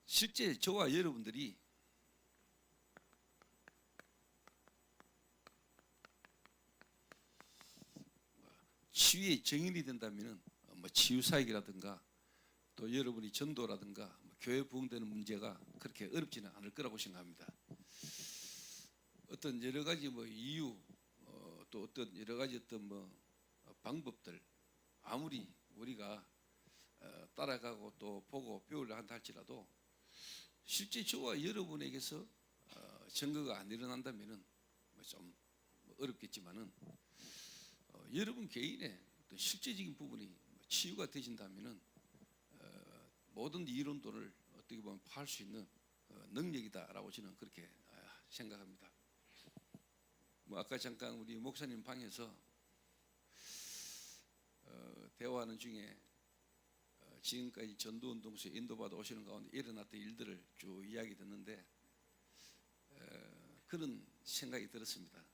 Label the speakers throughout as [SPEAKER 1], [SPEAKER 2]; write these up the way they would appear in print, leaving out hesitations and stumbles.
[SPEAKER 1] 실제 저와 여러분들이 치유의 정인이 된다면 치유사역이라든가 또 여러분이 전도라든가 교회 부흥되는 문제가 그렇게 어렵지는 않을 거라고 생각합니다. 어떤 여러 가지 이유 또 어떤 여러 가지 어떤 방법들 아무리 우리가 따라가고 또 보고 배우려 한다 할지라도 실제 저와 여러분에게서 증거가 안 일어난다면은 좀 어렵겠지만은 여러분 개인의 어떤 실제적인 부분이 치유가 되신다면은 모든 이론도를 어떻게 보면 파할 수 있는 능력이다라고 저는 그렇게 생각합니다. 아까 잠깐 우리 목사님 방에서 대화하는 중에 지금까지 전도운동소에 인도받아 오시는 가운데 일어났던 일들을 쭉 이야기 듣는데 그런 생각이 들었습니다.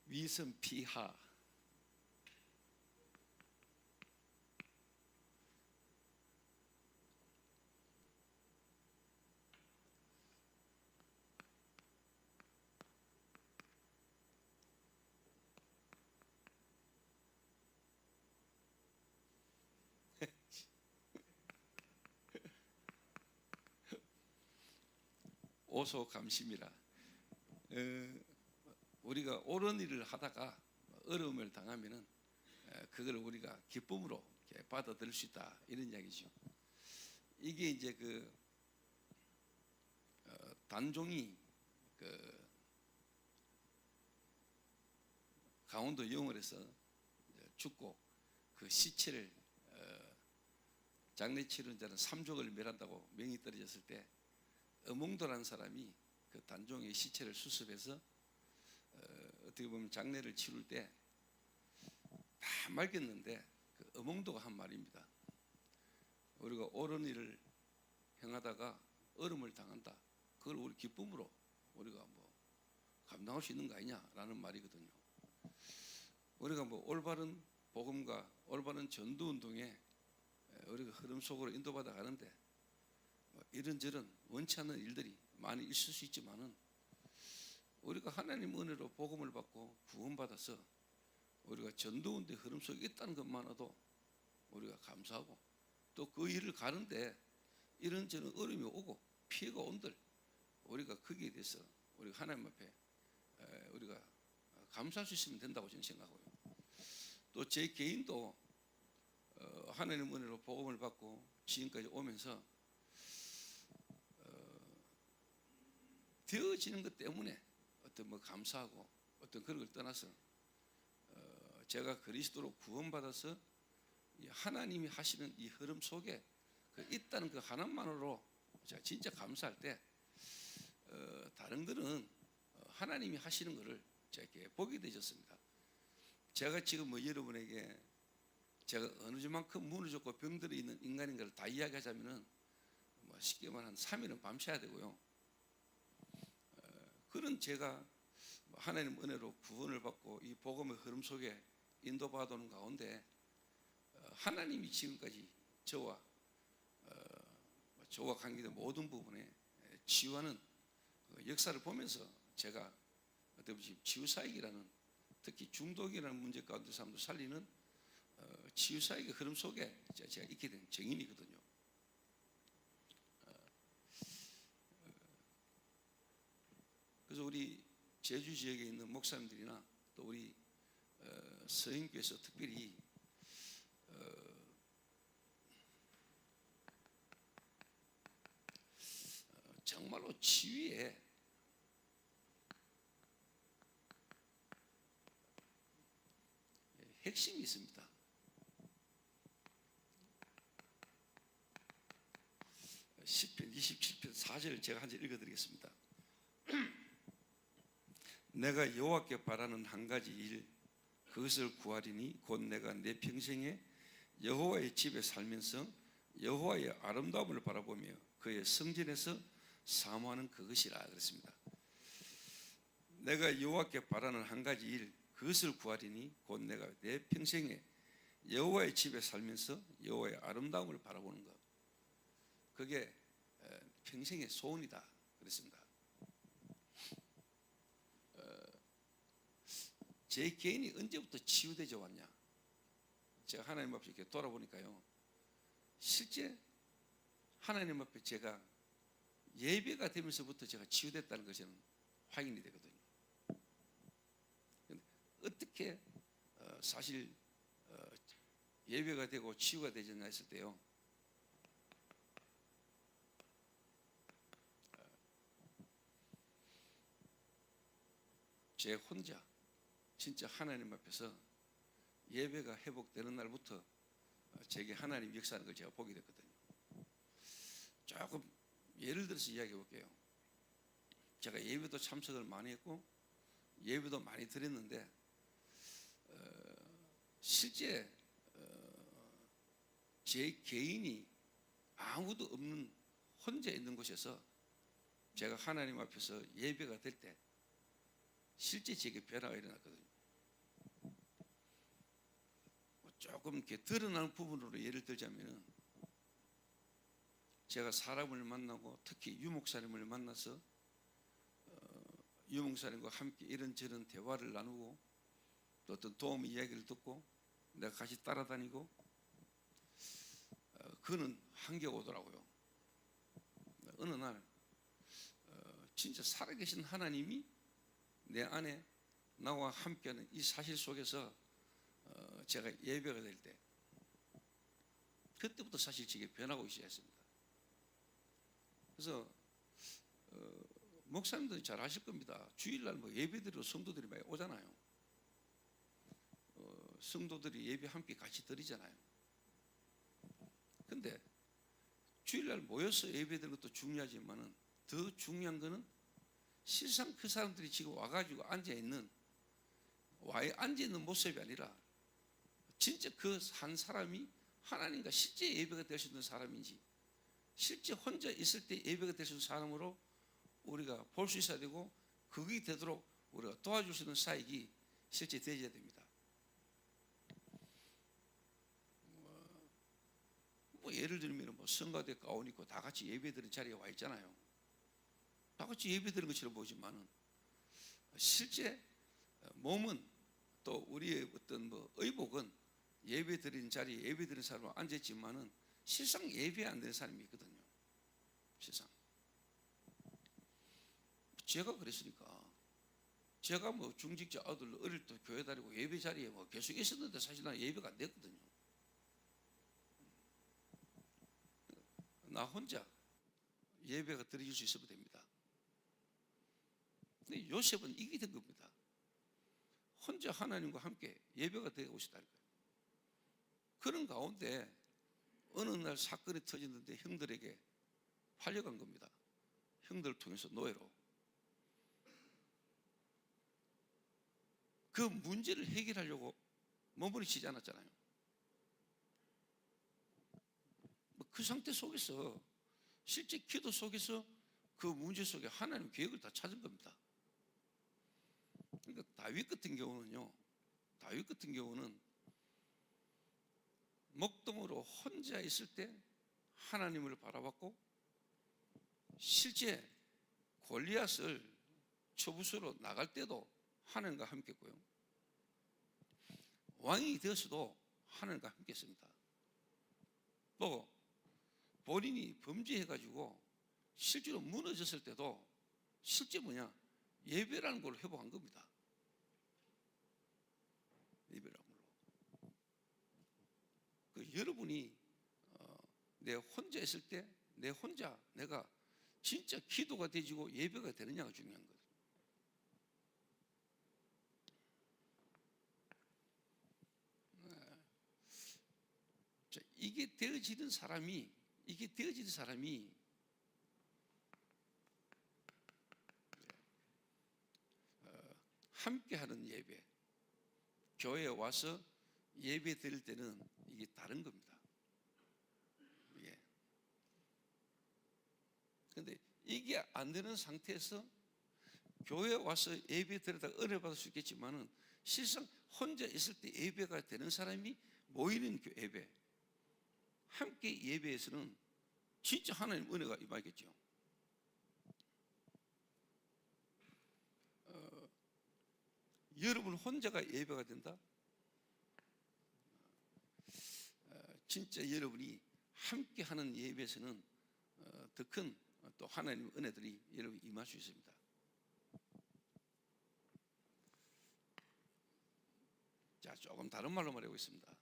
[SPEAKER 1] 위선 피하 오소감심이라 우리가 옳은 일을 하다가 어려움을 당하면은 그걸 우리가 기쁨으로 받아들일 수 있다 이런 이야기죠. 이게 이제 단종이 강원도 영월에서 죽고 그 시체를 장례 치르는 자는 3족을 멸한다고 명이 떨어졌을 때 어몽도라는 사람이 그 단종의 시체를 수습해서 어떻게 보면 장례를 치룰 때 다 맑였는데 그 어몽도가 한 말입니다. 우리가 옳은 일을 행하다가 얼음을 당한다. 그걸 우리 기쁨으로 우리가 감당할 수 있는 거 아니냐라는 말이거든요. 우리가 올바른 복음과 올바른 전도 운동에 우리가 흐름 속으로 인도받아 가는데 이런저런 원치 않는 일들이 많이 있을 수 있지만은 우리가 하나님 은혜로 복음을 받고 구원받아서 우리가 전도운동의 흐름 속에 있다는 것만으로도 우리가 감사하고 또 그 일을 가는데 이런저런 어려움이 오고 피해가 온들 우리가 거기에 대해서 우리가 하나님 앞에 우리가 감사할 수 있으면 된다고 저는 생각하고요. 또 제 개인도 하나님 은혜로 복음을 받고 지금까지 오면서 되어지는 것 때문에 어떤 감사하고 어떤 그런 걸 떠나서 제가 그리스도로 구원받아서 하나님이 하시는 이 흐름 속에 있다는 그 하나만으로 제가 진짜 감사할 때 다른 거는 하나님이 하시는 것을 제가 이렇게 보게 되셨습니다. 제가 지금 여러분에게 제가 어느 정도만큼 무너졌고 병들어 있는 인간인 걸 다 이야기하자면은 쉽게 말하면 3일은 밤새야 되고요. 그런 제가 하나님 은혜로 구원을 받고 이 복음의 흐름 속에 인도받아오는 가운데 하나님이 지금까지 저와 관계된 모든 부분에 치유하는 역사를 보면서 제가 어떻게 보면 치유사역이라는 특히 중독이라는 문제 가운데 사람들 살리는 치유사역의 흐름 속에 제가 있게 된 증인이거든요. 그래서 우리 제주 지역에 있는 목사님들이나 또 우리 서인교에서 특별히 정말로 치유에 핵심이 있습니다. 시편 27편 4절 제가 한 절 읽어드리겠습니다. 내가 여호와께 바라는 한 가지 일 그것을 구하리니 곧 내가 내 평생에 여호와의 집에 살면서 여호와의 아름다움을 바라보며 그의 성전에서 사모하는 그것이라 그랬습니다. 내가 여호와께 바라는 한 가지 일 그것을 구하리니 곧 내가 내 평생에 여호와의 집에 살면서 여호와의 아름다움을 바라보는 것, 그게 평생의 소원이다 그랬습니다. 제 개인이 언제부터 치유되져 왔냐? 제가 하나님 앞에 이렇게 돌아보니까요, 실제 하나님 앞에 제가 예배가 되면서부터 제가 치유됐다는 것이 확인이 되거든요. 어떻게 사실 예배가 되고 치유가 되졌나 했을 때요, 제 혼자 진짜 하나님 앞에서 예배가 회복되는 날부터 제게 하나님 역사하는 걸 제가 보게 됐거든요. 조금 예를 들어서 이야기해 볼게요. 제가 예배도 참석을 많이 했고 예배도 많이 드렸는데 실제 제 개인이 아무도 없는 혼자 있는 곳에서 제가 하나님 앞에서 예배가 될 때 실제 제게 변화가 일어났거든요. 조금 이렇게 드러나는 부분으로 예를 들자면은, 제가 사람을 만나고 특히 유목사님을 만나서 유목사님과 함께 이런저런 대화를 나누고 또 어떤 도움 이야기를 듣고 내가 같이 따라다니고, 그거는 한계가 오더라고요. 어느 날 진짜 살아계신 하나님이 내 안에 나와 함께하는 이 사실 속에서 제가 예배가 될 때, 그때부터 사실 제게 변하고 시작했습니다. 그래서 목사님들이 잘 아실 겁니다. 주일날 뭐 예배드리러 성도들이 많이 오잖아요. 성도들이 예배 함께 같이 드리잖아요. 근데 주일날 모여서 예배드리는 것도 중요하지만은 더 중요한 거는 실상 그 사람들이 지금 와가지고 앉아있는 모습이 아니라 진짜 그 한 사람이 하나님과 실제 예배가 될 수 있는 사람인지, 실제 혼자 있을 때 예배가 될 수 있는 사람으로 우리가 볼 수 있어야 되고, 그게 되도록 우리가 도와줄 수 있는 사역이 실제 되어야 됩니다. 뭐 예를 들면 성가대 가운 입고 다 같이 예배드리는 자리에 와 있잖아요. 다 같이 예배드리는 것처럼 보이지만은 실제 몸은 또 우리의 어떤 의복은 예배드리는 자리에 예배드리는 사람으로 앉아있지만은 실상 예배 안 되는 사람이 있거든요. 실상 제가 그랬으니까, 제가 뭐 중직자 아들 어릴 때 교회 다니고 예배 자리에 뭐 계속 있었는데 사실 나는 예배가 안 됐거든요. 나 혼자 예배가 드려질 수 있으면 됩니다. 근데 요셉은 이게 된 겁니다. 혼자 하나님과 함께 예배가 되고 싶다는 거예요. 그런 가운데 어느 날 사건이 터졌는데 형들에게 팔려간 겁니다. 형들을 통해서 노예로. 그 문제를 해결하려고 머무르지 않았잖아요. 그 상태 속에서 실제 기도 속에서 그 문제 속에 하나님 계획을 다 찾은 겁니다. 그러니까 다윗 같은 경우는 목동으로 혼자 있을 때 하나님을 바라봤고, 실제 골리앗을 쳐부수러 나갈 때도 하나님과 함께 했고요, 왕이 되어서도 하나님과 함께 했습니다. 또 본인이 범죄해가지고 실제로 무너졌을 때도 실제 예배라는 걸 회복한 겁니다. 예배라는 걸로. 여러분이 내 혼자 있을 때 내가 진짜 기도가 되지고 예배가 되느냐가 중요한 거예요. 이게 되어지는 사람이 함께하는 예배, 교회에 와서 예배 드릴 때는 이게 다른 겁니다. 그런데 이게 안 되는 상태에서 교회에 와서 예배 드리다가 은혜 받을 수 있겠지만은 실상 혼자 있을 때 예배가 되는 사람이 모이는 예배, 함께 예배에서는 진짜 하나님 은혜가 임하겠죠. 여러분 혼자가 예배가 된다? 진짜 여러분이 함께하는 예배에서는 더 큰 또 하나님의 은혜들이 여러분 임할 수 있습니다. 자, 조금 다른 말로 말해보겠습니다.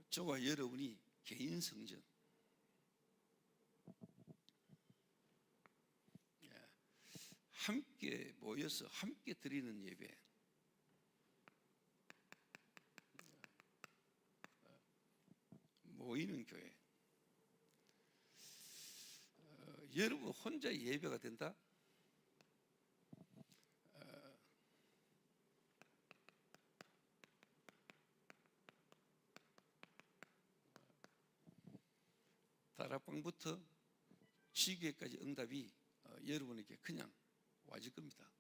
[SPEAKER 1] 저와 여러분이 개인 성전, 함께 모여서 함께 드리는 예배, 모이는 교회. 여러분 혼자 예배가 된다? 다락방부터 지교회까지 응답이 여러분에게 그냥 와질 겁니다.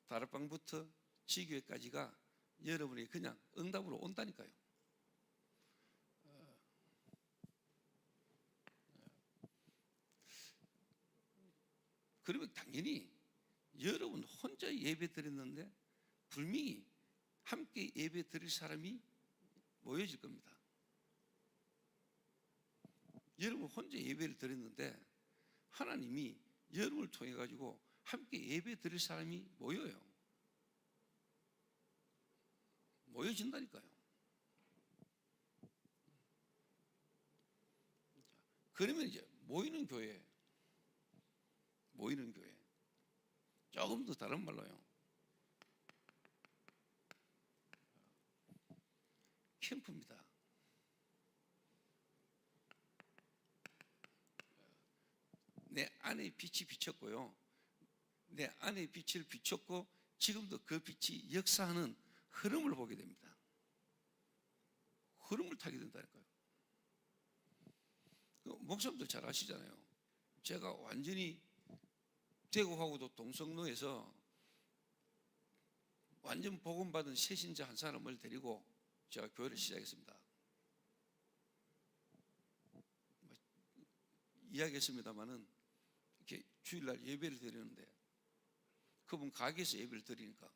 [SPEAKER 1] 다락방부터 지교회까지가 여러분에게 그냥 응답으로 온다니까요. 그러면 당연히 여러분 혼자 예배 드렸는데 분명히 함께 예배 드릴 사람이 모여질 겁니다. 여러분 혼자 예배를 드렸는데 하나님이 여러분을 통해 가지고 함께 예배 드릴 사람이 모여요. 모여진다니까요. 그러면 이제 모이는 교회 조금 더 다른 말로요, 캠프입니다. 내 안에 빛이 비쳤고요, 내 안에 빛을 비췄고 지금도 그 빛이 역사하는 흐름을 보게 됩니다. 흐름을 타게 된다니까요. 목사님들 잘 아시잖아요. 제가 완전히 대구하고도 동성로에서 완전 복음받은 새신자 한 사람을 데리고 제가 교회를 시작했습니다. 이야기했습니다마는 이렇게 주일날 예배를 드리는데 그분 가게에서 예배를 드리니까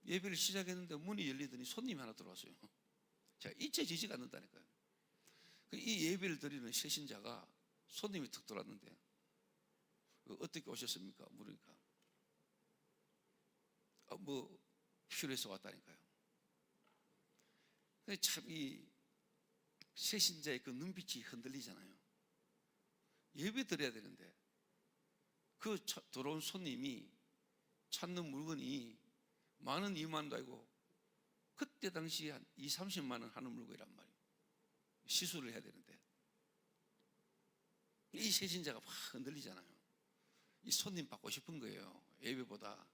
[SPEAKER 1] 예배를 시작했는데 문이 열리더니 손님이 하나 들어왔어요. 제가 잊혀지지가 않는다니까요. 이 예배를 드리는 새신자가 손님이 툭 들어왔는데 어떻게 오셨습니까? 물으니까 뭐 필요해서 왔다니까요. 참 이 새신자의 그 눈빛이 흔들리잖아요. 예배 드려야 되는데 그 들어온 손님이 찾는 물건이 만원 2만원도 아니고 그때 당시 한 2, 30만 원 하는 물건이란 말이에요. 시술을 해야 되는데 이 새신자가 막 흔들리잖아요. 이 손님 받고 싶은 거예요, 예배보다.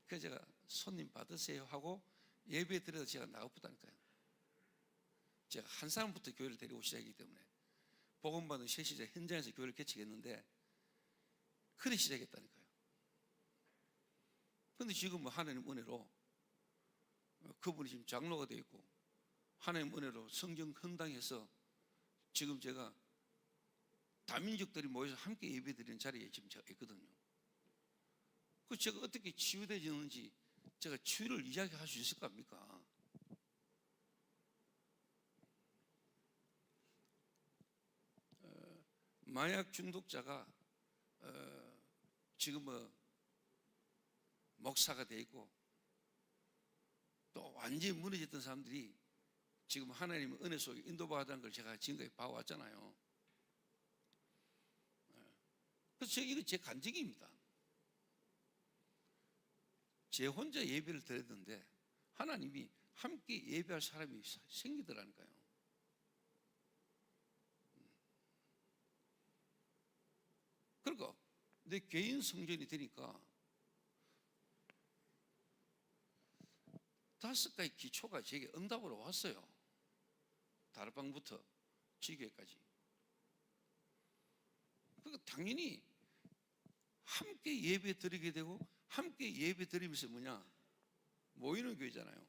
[SPEAKER 1] 그래서 제가 손님 받으세요 하고 예배 드려서 제가 나가보다니까요. 제가 한 사람부터 교회를 데리고 시작이기 때문에 복음받은 새신자 현장에서 교회를 개척했는데 그래 시작했다니까요. 그런데 지금 하나님 은혜로 그분이 지금 장로가 되어 있고 하나님 은혜로 성경 헌당해서 지금 제가 다민족들이 모여서 함께 예배드리는 자리에 지금 제가 있거든요. 그 제가 어떻게 치유되었는지 제가 치유를 이야기할 수 있을 겁니까? 마약 중독자가 지금 목사가 되어 있고 또 완전히 무너졌던 사람들이 지금 하나님의 은혜 속에 인도받았다는 걸 제가 지금까지 봐왔잖아요. 그래서 이거 제 간증입니다. 제 혼자 예배를 드렸는데 하나님이 함께 예배할 사람이 생기더라니까요. 그러니까 내 개인 성전이 되니까 5가지 기초가 제게 응답으로 왔어요. 다락방부터 지교회까지. 그러니까 당연히 함께 예배 드리게 되고, 함께 예배 드리면서 뭐냐, 모이는 교회잖아요.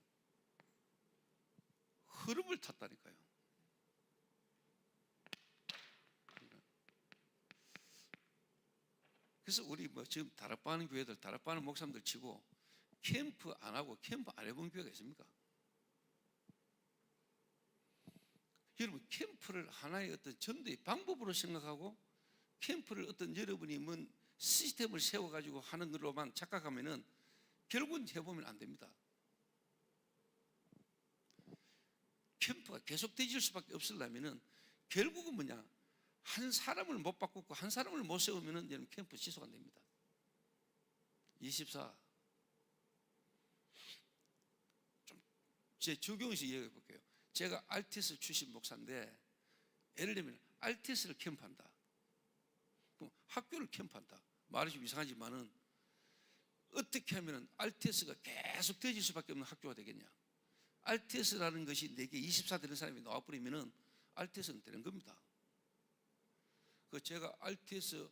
[SPEAKER 1] 흐름을 탔다니까요. 그래서 우리 뭐 지금 다락방하는 교회들, 다락방하는 목사님들 치고 캠프 안 하고 캠프 안 해본 교회가 있습니까? 여러분, 캠프를 하나의 어떤 전도의 방법으로 생각하고 캠프를 어떤 여러분이 뭔 시스템을 세워가지고 하는 걸로만 착각하면은 결국은 해보면 안 됩니다. 캠프가 계속 되질 수밖에 없으려면은 결국은 뭐냐, 한 사람을 못 바꾸고 한 사람을 못 세우면은 여러분 캠프 지속 안 됩니다. 24. 좀 제 적용해서 이야기해 볼게요. 제가 RTS 출신 목사인데, 예를 들면 RTS를 캠프한다. 그럼 학교를 캠프한다. 말이 좀 이상하지만은 어떻게 하면 RTS가 계속 되질 수밖에 없는 학교가 되겠냐? RTS라는 것이 내게 24 되는 사람이 나와버리면은 RTS는 되는 겁니다. 그 제가 RTS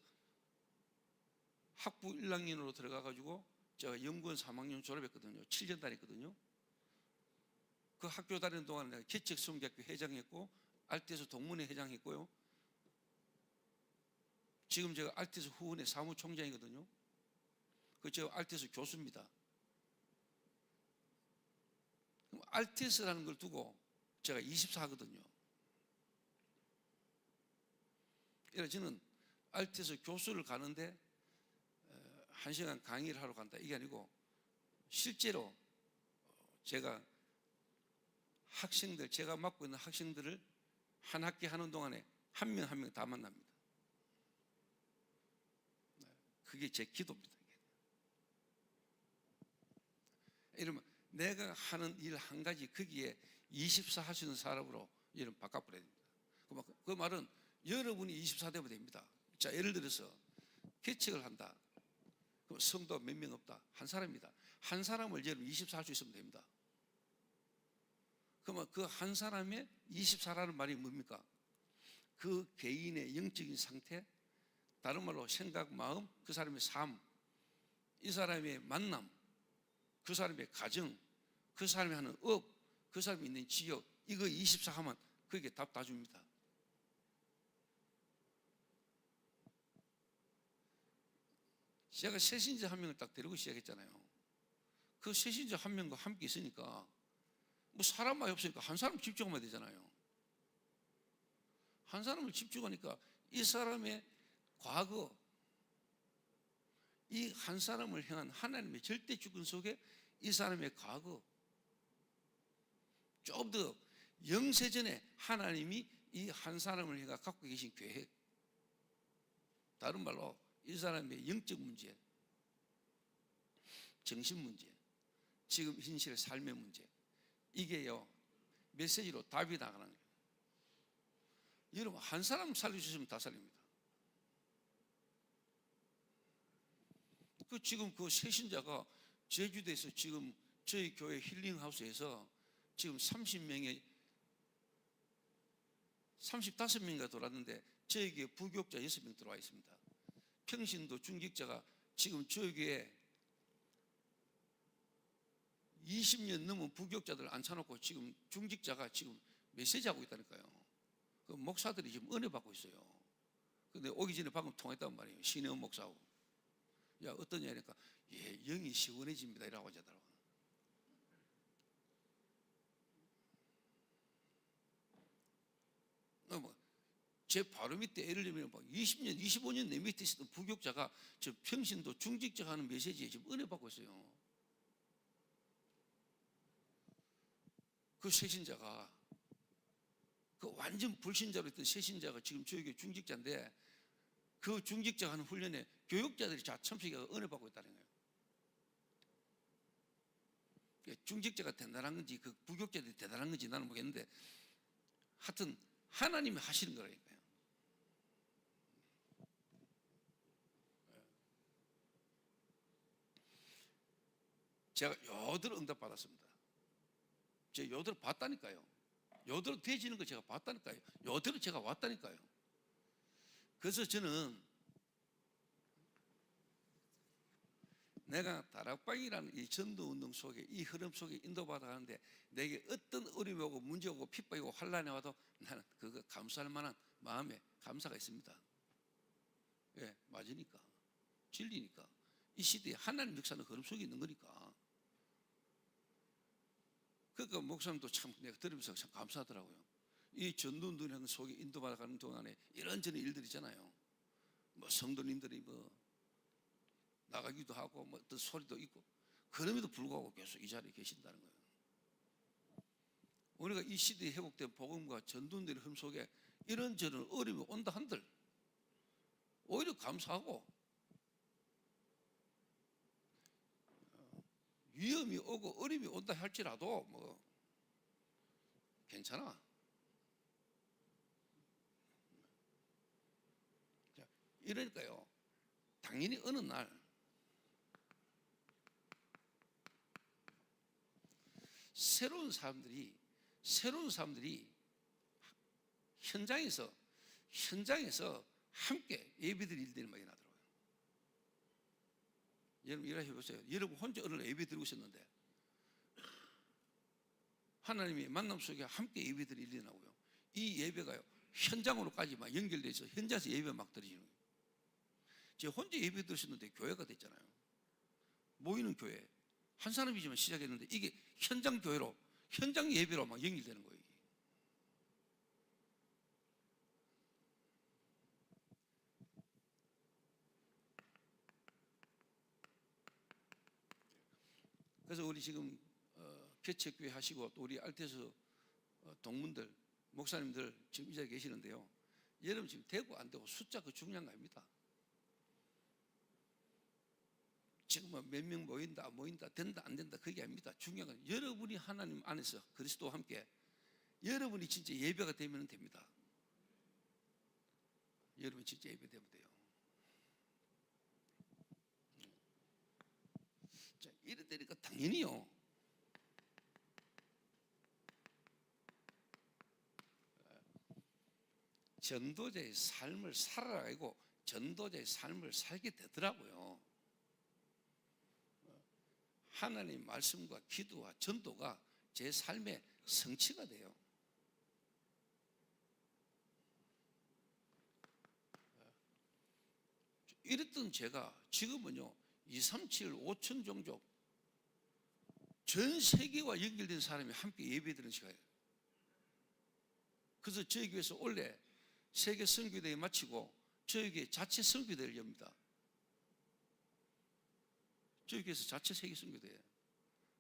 [SPEAKER 1] 학부 1학년으로 들어가가지고 제가 연구원 3학년 졸업했거든요. 7년 다녔거든요. 그 학교 다니는 동안에 내가 개척성교학교 회장했고 RTS 동문회 회장했고요. 지금 제가 RTS 후원회 사무총장이거든요. 그 제가 RTS 교수입니다. 그럼 RTS라는 걸 두고 제가 24하거든요. 그래서 저는 RTS 교수를 가는데 1시간 강의를 하러 간다 이게 아니고, 실제로 제가 학생들, 제가 맡고 있는 학생들을 한 학기 하는 동안에 한 명 한 명 다 만납니다. 그게 제 기도입니다. 이러면 내가 하는 일 한 가지 거기에 24 할 수 있는 사람으로 이름 바꿔버려야 됩니다. 그 말은 여러분이 24 되면 됩니다. 자, 예를 들어서 개척을 한다. 그럼 성도 몇 명 없다. 한 사람입니다. 한 사람을 여러분 24 할 수 있으면 됩니다. 그러면 그 한 사람의 24라는 말이 뭡니까? 그 개인의 영적인 상태, 다른 말로 생각, 마음, 그 사람의 삶, 이 사람의 만남, 그 사람의 가정, 그 사람이 하는 업, 그 사람이 있는 지역, 이거 24 하면 그게 답 다 줍니다. 제가 새신자 한 명을 딱 데리고 시작했잖아요. 그 새신자 한 명과 함께 있으니까 뭐 사람 많이 없으니까 한 사람 집중하면 되잖아요. 한 사람을 집중하니까 이 사람의 과거, 이 한 사람을 향한 하나님의 절대 주권 속에 이 사람의 과거, 좀 더 영세전에 하나님이 이 한 사람을 향해 갖고 계신 계획, 다른 말로 이 사람의 영적 문제, 정신 문제, 지금 현실의 삶의 문제, 이게요 메시지로 답이 나가는 거예요. 여러분, 한 사람 살려주시면 다 살립니다. 지금 그 새신자가 제주도에서 지금 저희 교회 힐링하우스에서 지금 30명이 35명인가 돌았는데 저희 교회 부교육자 6명 들어와 있습니다. 평신도 중직자가 지금 저희 교회에 20년 넘은 부교육자들 앉혀놓고 지금 중직자가 지금 메시지하고 있다니까요. 그 목사들이 지금 은혜 받고 있어요. 근데 오기 전에 방금 통했단 말이에요. 신혜원 목사하고. 야, 어떠냐 하니까, 예, 영이 시원해집니다 이라고 하더라고요. 제 바로 밑에 예를 들면 20년, 25년 내 밑에 있었던 부교육자가 저 평신도 중직자 하는 메시지에 지금 은혜 받고 있어요. 그 새신자가, 그 완전 불신자로 있던 새신자가 지금 저희 교회 중직자인데 그 중직자 하는 훈련에 교육자들이 다 참석해서 은혜 받고 있다는 거예요. 중직자가 대단한 건지 그 부교육자들이 대단한 건지 나는 모르겠는데 하여튼 하나님이 하시는 거라니까요. 제가 여덟 응답 받았습니다. 제가 여덟 봤다니까요. 여덟 되지는 거 제가 봤다니까요. 여덟 제가 왔다니까요. 그래서 저는 내가 다락방이라는 이 전도운동 속에 이 흐름 속에 인도받아 가는데 내게 어떤 어려움이 오고 문제 오고 핍박이 오고 환란이 와도 나는 그거 감수할 만한 마음에 감사가 있습니다. 예, 맞으니까 진리니까 이 시대에 하나님 역사는 흐름 속에 있는 거니까. 그러니까 목사님도 참 내가 들으면서 참 감사하더라고요. 이 전도운동 속에 인도받아가는 동안에 이런저런 일들이 있잖아요. 뭐 성도님들이 뭐 나가기도 하고 뭐 어떤 소리도 있고 그럼에도 불구하고 계속 이 자리에 계신다는 거예요. 우리가 이 시대에 회복된 복음과 전도운동의 흐름 속에 이런저런 어려움이 온다 한들 오히려 감사하고 위험이 오고 어려움이 온다 할지라도 뭐 괜찮아. 이러니까요. 당연히 어느 날 새로운 사람들이 현장에서 함께 예배드릴 일들이 많이 나더라고요. 여러분 일어나 해보세요. 여러분 혼자 어느 날 예배 드리고 있었는데 하나님이 만남 속에 함께 예배 드릴 일이 나오고요. 이 예배가요 현장으로까지 막 연결돼서 현장에서 예배 막 드리는 거예요. 제가 혼자 예배 드렸었는데 교회가 됐잖아요. 모이는 교회 한 사람이지만 시작했는데 이게 현장 교회로 현장 예배로 막 연결되는 거예요. 그래서 우리 지금 개척교회 하시고 또 우리 알테스 동문들 목사님들 지금 이 자리에 계시는데요. 여러분 지금 되고 안 되고 숫자 그 중요한 거 아닙니다. 지금 몇 명 모인다 된다 안 된다 그게 아닙니다. 중요한 건 여러분이 하나님 안에서 그리스도와 함께 여러분이 진짜 예배가 되면 됩니다. 여러분 진짜 예배되면 돼요. 자, 이랬다니까 당연히요. 전도자의 삶을 살아가고 전도자의 삶을 살게 되더라고요. 하나님 말씀과 기도와 전도가 제 삶의 성취가 돼요. 이랬던 제가 지금은요 2, 3, 7, 5천 종족 전 세계와 연결된 사람이 함께 예배드리는 시간이에요. 그래서 저희 교회에서 원래 세계 선교대회 마치고 저희 교회 자체 선교대회를 엽니다. 저희 교회에서 자체 세계 선교대회.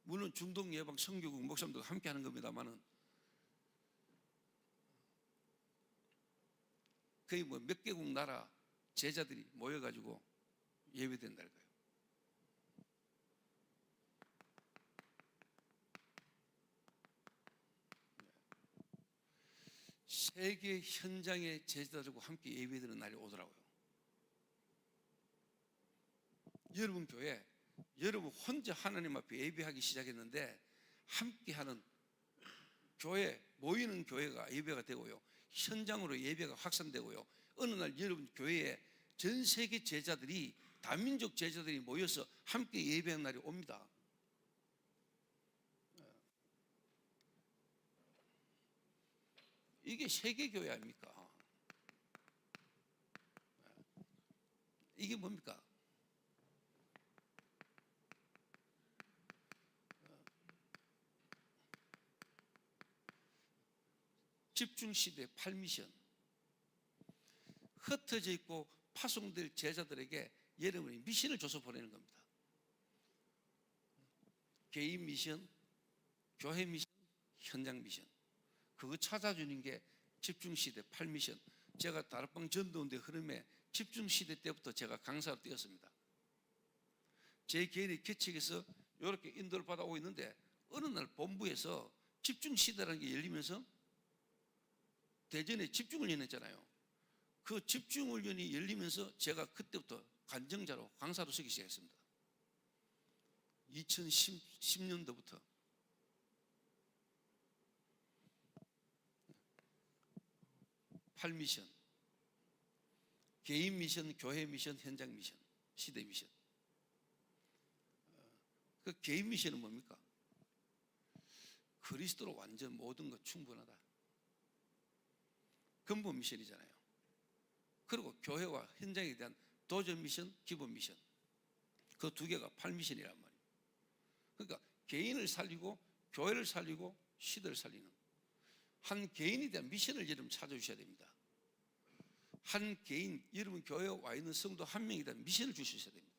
[SPEAKER 1] 물론 중동 예방 선교국 목사님들과 함께 하는 겁니다만은 거의 뭐 몇 개국 나라 제자들이 모여가지고 예배된다는 거예요. 세계 현장의 제자들과 함께 예배드리는 날이 오더라고요. 여러분 교회, 여러분 혼자 하나님 앞에 예배하기 시작했는데 함께하는 교회, 모이는 교회가 예배가 되고요. 현장으로 예배가 확산되고요. 어느 날 여러분 교회에 전 세계 제자들이 다민족 제자들이 모여서 함께 예배하는 날이 옵니다. 이게 세계교회 아닙니까? 이게 뭡니까? 집중시대 8미션. 흩어져 있고 파송될 제자들에게 여러분이 미션을 줘서 보내는 겁니다. 개인 미션, 교회 미션, 현장 미션. 그거 찾아주는 게 집중시대 8미션. 제가 다락방 전도운동의 흐름에 집중시대 때부터 제가 강사로 뛰었습니다. 제 개인의 계책에서 이렇게 인도를 받아오고 있는데 어느 날 본부에서 집중시대라는 게 열리면서 대전에 집중훈련이 했잖아요. 그 집중훈련이 열리면서 제가 그때부터 관정자로 강사로 서기 시작했습니다. 2010년도부터. 팔미션, 개인 미션, 교회 미션, 현장 미션, 시대 미션. 그 개인 미션은 뭡니까? 그리스도로 완전 모든 것 충분하다. 근본 미션이잖아요. 그리고 교회와 현장에 대한 도전 미션, 기본 미션. 그 두 개가 8미션이란 말이에요. 그러니까 개인을 살리고 교회를 살리고 시대를 살리는 한 개인에 대한 미션을 여러분 찾아주셔야 됩니다. 한 개인, 여러분 교회에 와 있는 성도 한 명에 대한 미션을 주셔야 됩니다.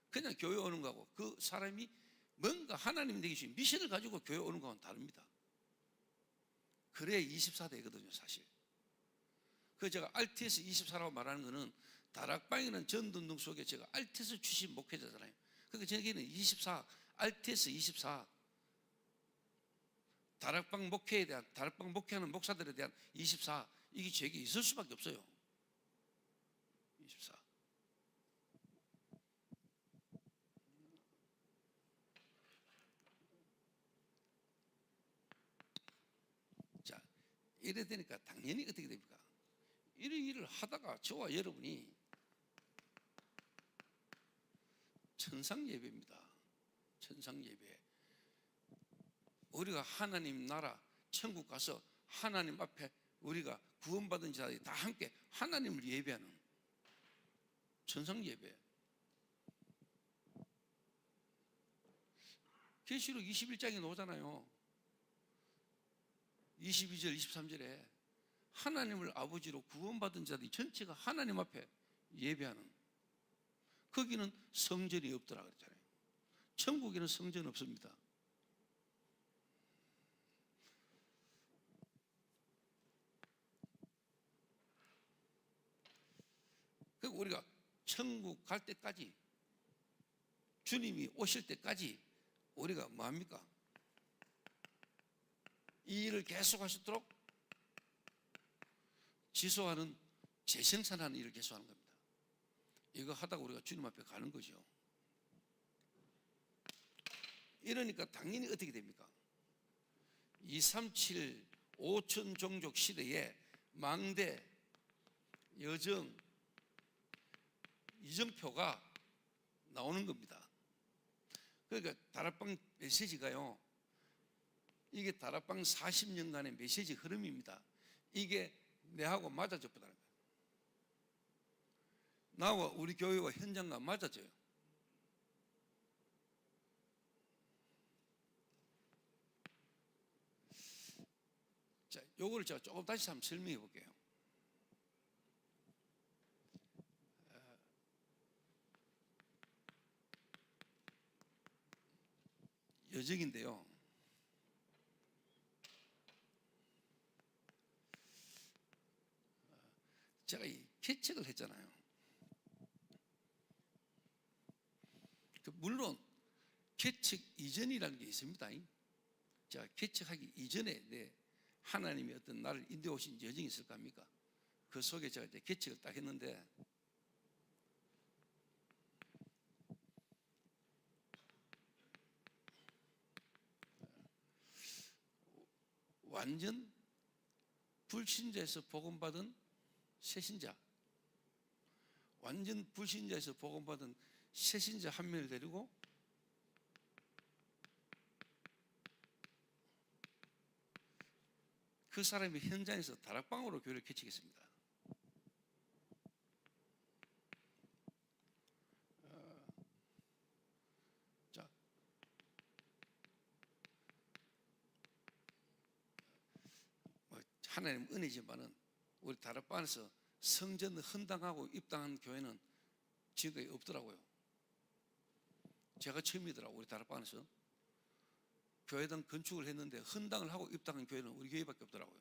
[SPEAKER 1] 그냥 교회 오는 거하고 그 사람이 뭔가 하나님 되기 위해 미션을 가지고 교회 오는 거하고는 다릅니다. 그래야 24대거든요, 사실. 그래서 제가 RTS 24라고 말하는 거는 다락방이라는 전도운동 속에 제가 RTS 출신 목회자잖아요. 그러니까 저에게는 24, RTS 24, 다락방 목회에 대한, 다락방 목회하는 목사들에 대한 24, 이게 제게 있을 수밖에 없어요. 24. 자, 이래 되니까 당연히 어떻게 됩니까? 이런 일을 하다가 저와 여러분이 천상 예배입니다. 천상 예배. 우리가 하나님 나라 천국 가서 하나님 앞에 우리가 구원받은 자들이 다 함께 하나님을 예배하는 천상 예배. 계시록 21장에 나오잖아요. 22절 23절에 하나님을 아버지로 구원받은 자들이 전체가 하나님 앞에 예배하는, 거기는 성전이 없더라 그랬잖아요. 천국에는 성전 없습니다. 그리고 우리가 천국 갈 때까지, 주님이 오실 때까지 우리가 뭐합니까? 이 일을 계속 하시도록 지속하는, 재생산하는 일을 계속하는 겁니다. 이거 하다가 우리가 주님 앞에 가는 거죠. 이러니까 당연히 어떻게 됩니까? 237 5천 종족 시대에 망대, 여정, 이정표가 나오는 겁니다. 그러니까 다락방 메시지가요, 이게 다락방 40년간의 메시지 흐름입니다. 이게 내하고 맞아져버다는 거예요. 나와 우리 교회와 현장과 맞아져요. 자, 요거를 제가 조금 다시 한번 설명해 볼게요. 여정인데요. 제가 이 개척을 했잖아요. 물론 개척 이전이라는 게 있습니다. 제가 개척하기 이전에 하나님이 어떤 나를 인도해 오신 여정이 있을 거 아닙니까? 그 속에 제가 이제 개척을 딱 했는데, 완전 불신자에서 복음받은 새신자, 완전 불신자에서 복음받은 새신자 한 명을 데리고 그 사람이 현장에서 다락방으로 교회를 개척했습니다. 자, 하나님 은혜지만은 우리 다락방에서 성전 헌당하고 입당한 교회는 지금까지 없더라고요. 제가 처음이더라고요. 우리 다락방에서 교회당 건축을 했는데 헌당을 하고 입당한 교회는 우리 교회밖에 없더라고요.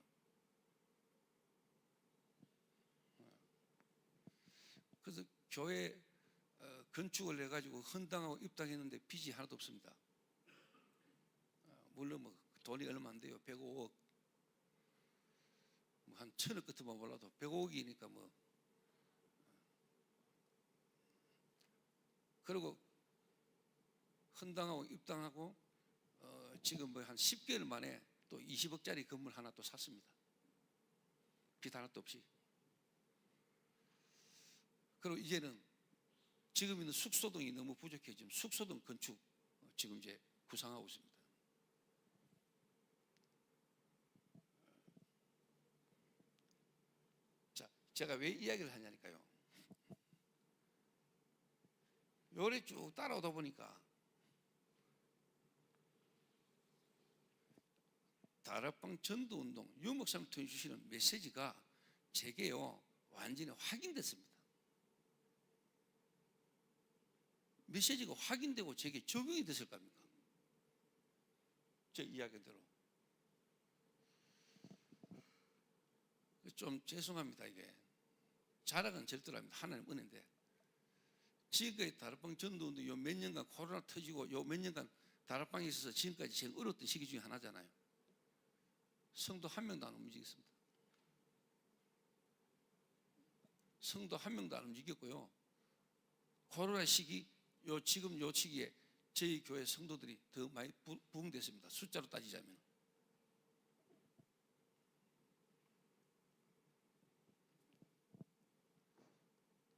[SPEAKER 1] 교회 건축을 해가지고 헌당하고 입당했는데 빚이 하나도 없습니다. 물론 뭐 돈이 얼마 안 돼요. 105억, 뭐 한 1000억 같으면 몰라도 105억이니까 뭐. 그리고 헌당하고 입당하고 지금 뭐 한 10개월 만에 또 20억짜리 건물 하나 또 샀습니다. 빚 하나도 없이. 그리고 이제는 지금 있는 숙소동이 너무 부족해 지금 숙소동 건축 지금 이제 구상하고 있습니다. 자, 제가 왜 이야기를 하냐니까요. 요래 쭉 따라오다 보니까 다락방 전도운동 유 목사님 통해 주시는 메시지가 제게요 완전히 확인됐습니다. 메시지가 확인되고 제게 적용이 됐을 겁니까? 제 이야기대로. 좀 죄송합니다. 이게 자랑은 절대로 합니다. 하나님 은혜인데 지금까지 다락방 전도운동 요 몇 년간 코로나 터지고 요 몇 년간 다락방에 있어서 지금까지 제일 어려웠던 시기 중에 하나잖아요. 성도 한 명도 안 움직였습니다. 성도 한 명도 안 움직였고요. 코로나 시기 지금 요 시기에 저희 교회 성도들이 더 많이 부흥됐습니다. 숫자로 따지자면.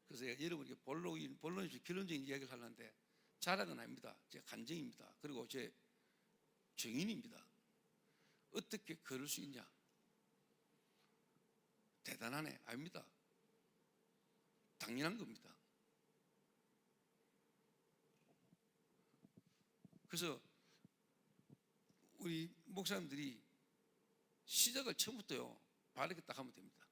[SPEAKER 1] 그래서 여러분에게 본론에서 결론적인 이야기를 하려는데 자랑은 아닙니다. 제 간증입니다. 그리고 제 증인입니다. 어떻게 그럴 수 있냐? 대단하네. 아닙니다. 당연한 겁니다. 그래서 우리 목사님들이 시작을 처음부터요 바르게 딱 하면 됩니다.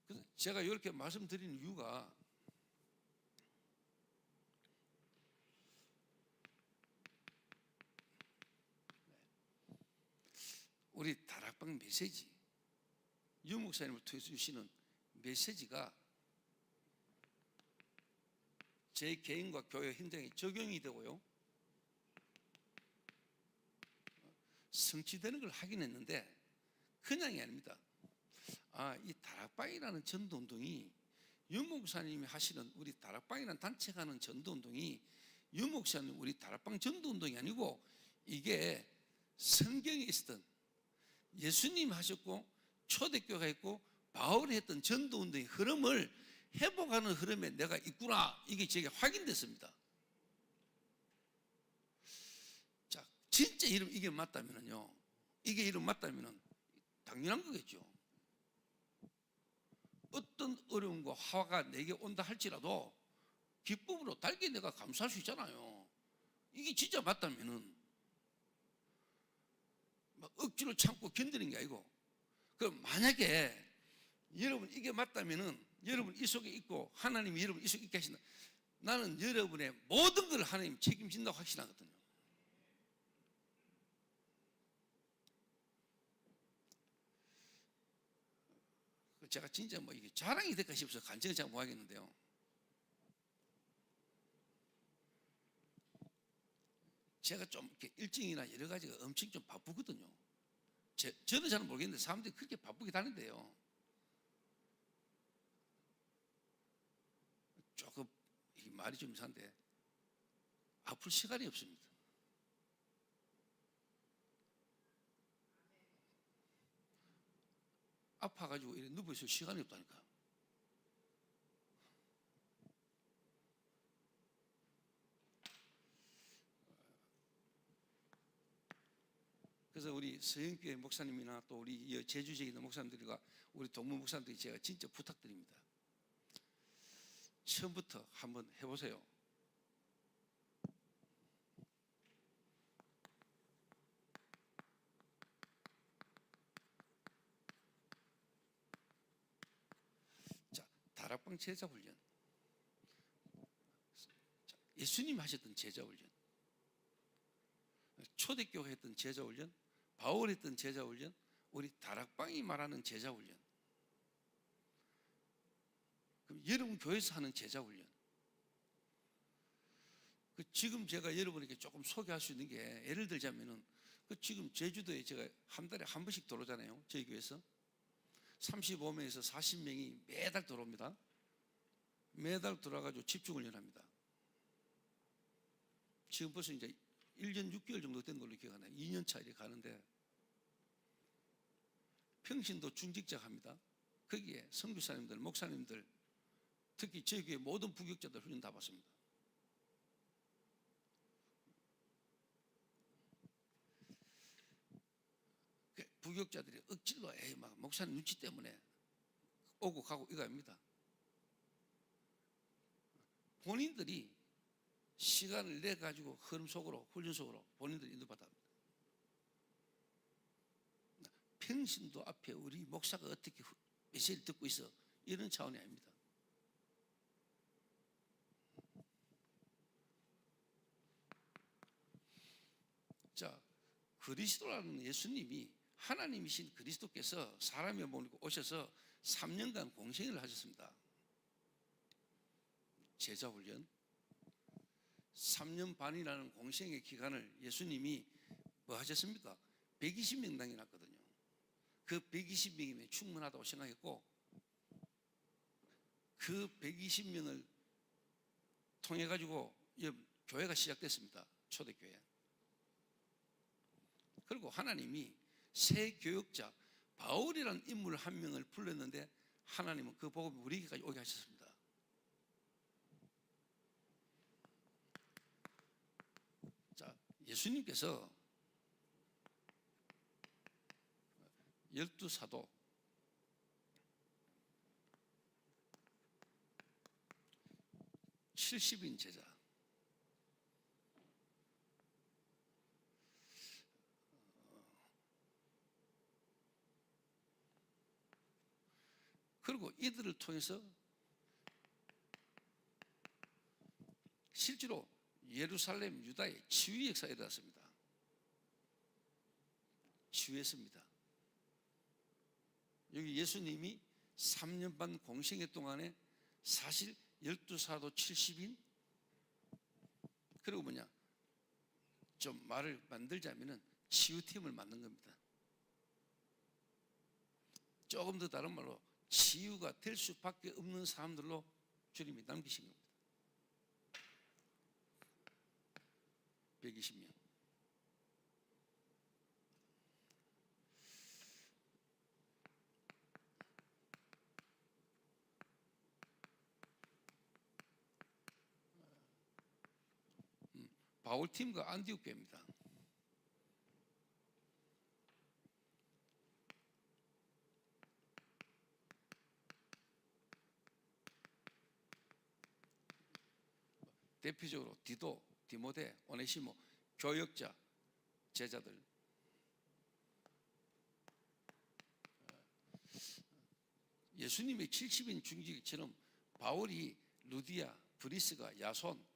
[SPEAKER 1] 그래서 제가 이렇게 말씀드리는 이유가 우리 다락방 메시지 유 목사님을 통해서 주시는 메시지가 제 개인과 교회 현장에 적용이 되고요 성취되는 걸 하긴 했는데 그냥이 아닙니다. 이 다락방이라는 전도운동이 유 목사님이 하시는 우리 다락방이라는 단체가 하는 전도운동이 유 목사님 우리 다락방 전도운동이 아니고 이게 성경에 있었던 예수님 하셨고 초대교회가 있고 바울이 했던 전도운동의 흐름을 회복하는 흐름에 내가 있구나. 이게 제게 확인됐습니다. 자, 진짜 이게 맞다면요. 이게 이름 맞다면은 당연한 거겠죠. 어떤 어려움과 화가 내게 온다 할지라도 기쁨으로 달게 내가 감수할 수 있잖아요. 이게 진짜 맞다면은 막 억지로 참고 견디는 게 아니고 그럼 만약에 여러분 이게 맞다면은 여러분 이 속에 있고 하나님이 여러분 이 속에 있게 하신다. 나는 여러분의 모든 걸 하나님 책임진다고 확신하거든요. 제가 진짜 뭐 이게 자랑이 될까 싶어서 간증을 잘 못하겠는데요. 제가 좀 이렇게 일정이나 여러 가지가 엄청 좀 바쁘거든요. 저는 잘 모르겠는데 사람들이 그렇게 바쁘게 다닌대요. 조금 말이 좀 이상한데 아플 시간이 없습니다. 아파가지고 이렇게 누워있을 시간이 없다니까. 그래서 우리 서영교회 목사님이나 또 우리 제주지에 있는 목사님들과 우리 동문 목사님들이 제가 진짜 부탁드립니다. 처음부터 한번 해보세요. 자, 다락방 제자 훈련. 예수님 하셨던 제자 훈련. 초대교회 했던 제자 훈련. 바울이 했던 제자훈련, 우리 다락방이 말하는 제자훈련, 그럼 여러분 교회에서 하는 제자훈련. 지금 제가 여러분에게 조금 소개할 수 있는 게, 예를 들자면은 지금 제주도에 제가 한 달에 한 번씩 들어오잖아요. 저희 교회에서 35명에서 40명이 매달 들어옵니다. 매달 들어와가지고 집중훈련합니다. 지금 벌써 이제 1년 6개월 정도 된 걸로 기억하나요? 2년 차 이렇게 가는데, 평신도 중직자 합니다. 거기에 선교사님들, 목사님들, 특히 저희 교회 모든 부교육자들 훈련 다 받습니다. 부교육자들이 억지로 막 목사님 눈치 때문에 오고 가고 이거 아닙니다. 본인들이 시간을 내 가지고 흐름 속으로, 훈련 속으로 본인들이 인도받아 합니다. 평신도 앞에 우리 목사가 어떻게 메시지를 듣고 있어, 이런 차원이 아닙니다. 자, 그리스도라는 예수님이, 하나님이신 그리스도께서 사람의 몸을 입고 오셔서 3년간 공생을 하셨습니다. 제자훈련 3년 반이라는 공생의 기간을 예수님이 뭐 하셨습니까? 120명당이 났거든요. 그 120명이면 충분하다고 생각했고, 그 120명을 통해 가지고 교회가 시작됐습니다. 초대교회. 그리고 하나님이 새 교역자 바울이라는 인물 한 명을 불렀는데, 하나님은 그 복음을 우리에게까지 오게 하셨습니다. 자, 예수님께서 12사도, (70인) 제자, 그리고 이들을 통해서 실제로 예루살렘, 유다의 치유 역사가 일어났습니다. 치유했습니다. 여기 예수님이 3년 반 공생애 동안에 사실 12사도 70인, 그리고 뭐냐, 좀 말을 만들자면은 치유팀을 만든 겁니다. 조금 더 다른 말로 치유가 될 수밖에 없는 사람들로 주님이 남기신 겁니다. 120명. 바울팀과 안디옥 교회입니다. 대표적으로 디도, 디모데, 오네시모, 교역자, 제자들. 예수님의 70인 중직처럼 바울이 루디아, 브리스가, 야손,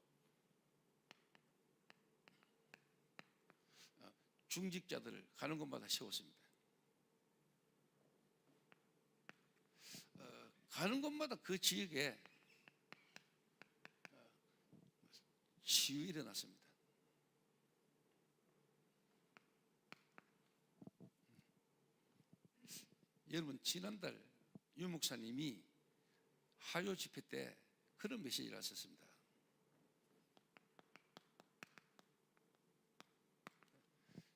[SPEAKER 1] 중직자들을 가는 곳마다 세웠습니다. 가는 곳마다 그 지역에 치유 일어났습니다. 여러분, 지난달 유 목사님이 하요 집회 때 그런 메시지를 하셨습니다.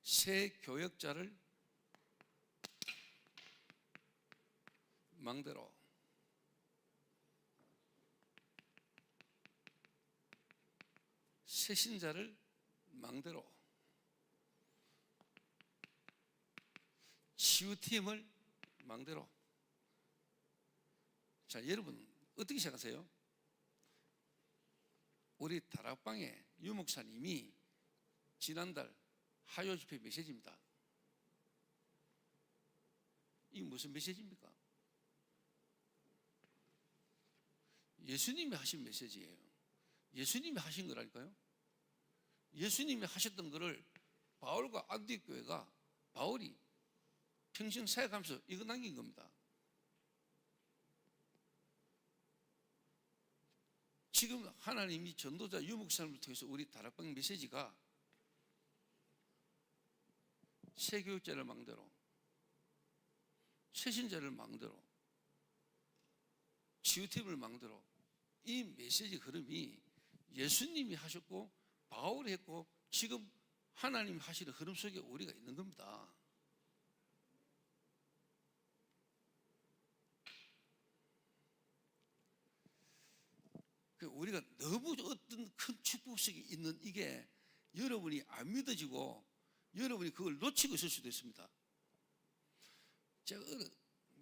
[SPEAKER 1] 새 교역자를 망대로, 새 신자를 망대로, 치유팀을 망대로. 자, 여러분 어떻게 생각하세요? 우리 다락방의 유 목사님이 지난달 하요 집회 메시지입니다. 이게 무슨 메시지입니까? 예수님이 하신 메시지예요. 예수님이 하신 거라니까요. 예수님이 하셨던 것을 바울과 안디옥 교회가 바울이 평생 사역하면서 이거 남긴 겁니다. 지금 하나님이 전도자 유목사님을 통해서 우리 다락방 메시지가 새교육자를 망대로, 새신자를 망대로, 치유팀을 망대로 이 메시지 흐름이 예수님이 하셨고 바울이 했고 지금 하나님이 하시는 흐름 속에 우리가 있는 겁니다. 우리가 너무 어떤 큰 축복 속에 있는 이게 여러분이 안 믿어지고 여러분이 그걸 놓치고 있을 수도 있습니다. 제가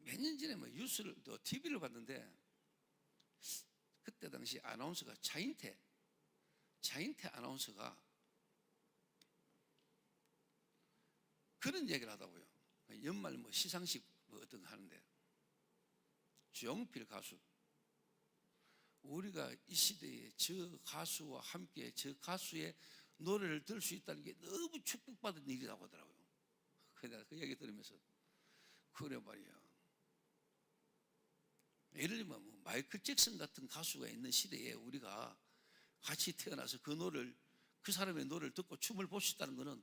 [SPEAKER 1] 몇 년 전에 뉴스를 TV를 봤는데 그때 당시 아나운서가 차인태 아나운서가 그런 얘기를 하다고요. 연말 시상식 어떤 거 하는데 주영필 가수, 우리가 이 시대에 저 가수와 함께 저 가수의 노래를 들을 수 있다는 게 너무 축복받은 일이라고 하더라고요. 그래서 그 얘기 들으면서 그래 말이야. 예를 들면 마이클 잭슨 같은 가수가 있는 시대에 우리가 같이 태어나서 그 사람의 노래를 듣고 춤을 볼 수 있다는 것은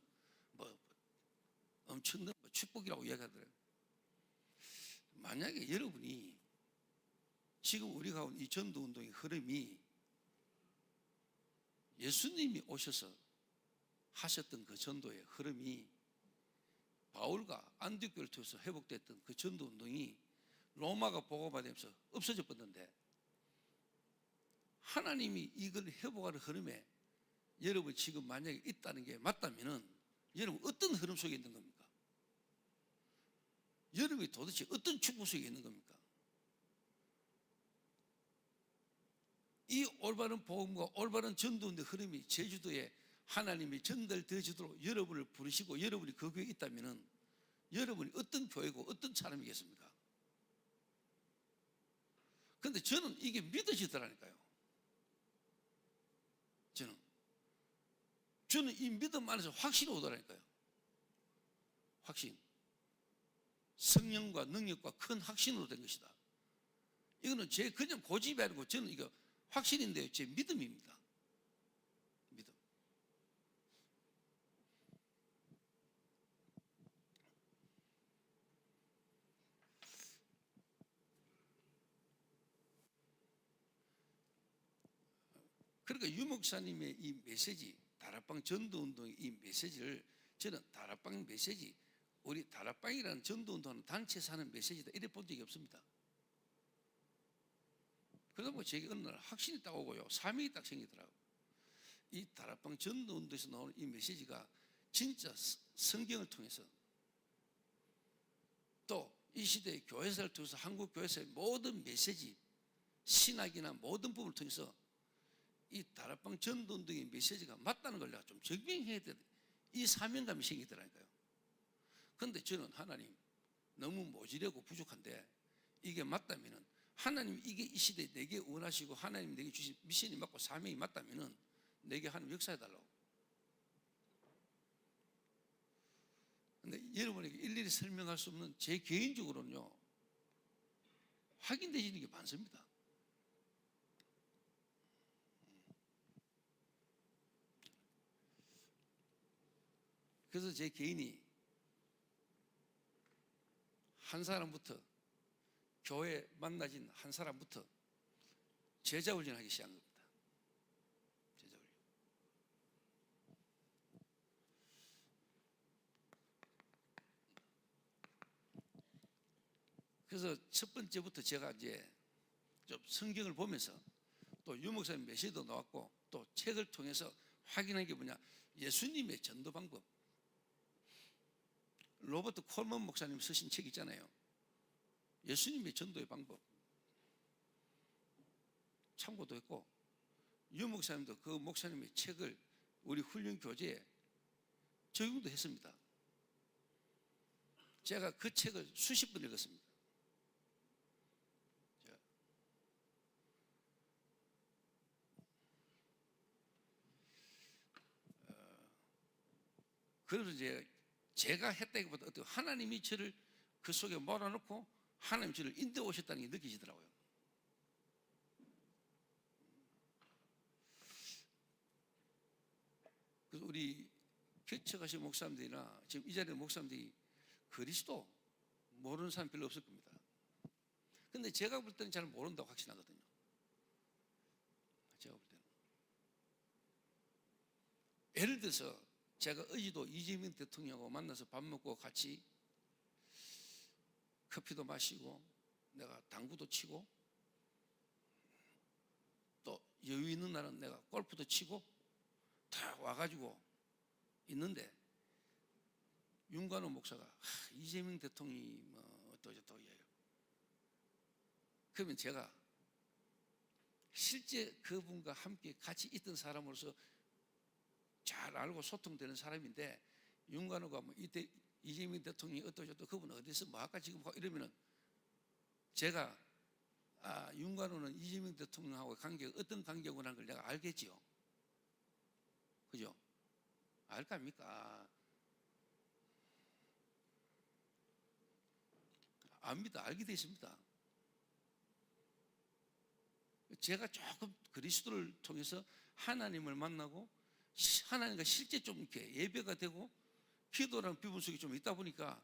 [SPEAKER 1] 엄청난 축복이라고 이야기하더라고요. 만약에 여러분이 지금 우리가 온 이 전도운동의 흐름이 예수님이 오셔서 하셨던 그 전도의 흐름이 바울과 안디옥교를 통해서 회복됐던 그 전도운동이 로마가 복음화되면서 없어져 버렸는데 하나님이 이걸 회복하는 흐름에 여러분 지금 만약에 있다는 게 맞다면은 여러분 어떤 흐름 속에 있는 겁니까? 여러분이 도대체 어떤 축복 속에 있는 겁니까? 이 올바른 복음과 올바른 전도의 흐름이 제주도에 하나님이 전달되어지도록 여러분을 부르시고 여러분이 그 교회에 있다면 여러분이 어떤 교회고 어떤 사람이겠습니까? 그런데 저는 이게 믿어지더라니까요. 저는 이 믿음 안에서 확신이 오더라니까요. 확신. 성령과 능력과 큰 확신으로 된 것이다. 이거는 제 그냥 고집이 아니고 저는 이거 확신인데요. 제 믿음입니다. 믿음. 그러니까 유 목사님의 이 메시지, 다락방 전도운동의 이 메시지를 저는 다락방 메시지, 우리 다락방이라는 전도운동하는 단체에서 하는 메시지다 이래 본 적이 없습니다. 그러다 제게 어느 날 확신이 딱 오고요. 사명이 딱 생기더라고요. 이 다락방 전도운동에서 나오는 이 메시지가 진짜 성경을 통해서 또 이 시대의 교회사를 통해서 한국 교회사의 모든 메시지, 신학이나 모든 부분을 통해서 이 다락방 전도운동의 메시지가 맞다는 걸 내가 좀 증명해야 돼. 이 사명감이 생기더라니까요. 그런데 저는 하나님 너무 모질하고 부족한데 이게 맞다면은 하나님 이게 이 시대에 내게 원하시고 하나님 내게 주신 미션이 맞고 사명이 맞다면은 내게 하나님 역사해달라고. 근데 여러분에게 일일이 설명할 수 없는 제 개인적으로는요 확인되지는 게 많습니다. 그래서 제 개인이 한 사람부터 교회 만나진 한 사람부터 제자 훈련하기 시작한 겁니다. 제자 훈련. 그래서 첫 번째부터 제가 이제 좀 성경을 보면서 또 유 목사님 메시지도 나왔고 또 책을 통해서 확인한 게 뭐냐, 예수님의 전도 방법. 로버트 콜먼 목사님 쓰신 책 있잖아요. 예수님의 전도의 방법 참고도 했고 유 목사님도 그 목사님의 책을 우리 훈련 교재에 적용도 했습니다. 제가 그 책을 수십 번 읽었습니다. 그래서 이제 제가 했다기보다 어떻게 하나님이 저를 그 속에 몰아넣고 하나님 저를 인도해 오셨다는 게 느껴지더라고요. 그래서 우리 개척하신 목사님들이나 지금 이 자리에 목사님들이 그리스도 모르는 사람 별로 없을 겁니다. 근데 제가 볼 때는 잘 모른다고 확신하거든요. 제가 볼 때는. 예를 들어서 제가 어제도 이재명 대통령하고 만나서 밥 먹고 같이 커피도 마시고 내가 당구도 치고 또 여유 있는 날은 내가 골프도 치고 다 와가지고 있는데 윤관호 목사가 이재명 대통령이 뭐 어떠저떠 이래요. 그러면 제가 실제 그분과 함께 같이 있던 사람으로서 잘 알고 소통되는 사람인데 윤관호가 뭐 이때 이재명 대통령이 어떠저떠 그분 어디서 뭐 아까 지금 이러면은 제가 윤관호는 이재명 대통령하고 관계가 어떤 관계구나 걸 내가 알겠지요. 그죠? 알 거 아닙니까? 압니다. 알게 돼 있습니다. 제가 조금 그리스도를 통해서 하나님을 만나고 하나님과 실제 좀 이렇게 예배가 되고 기도랑 비분 속에 좀 있다 보니까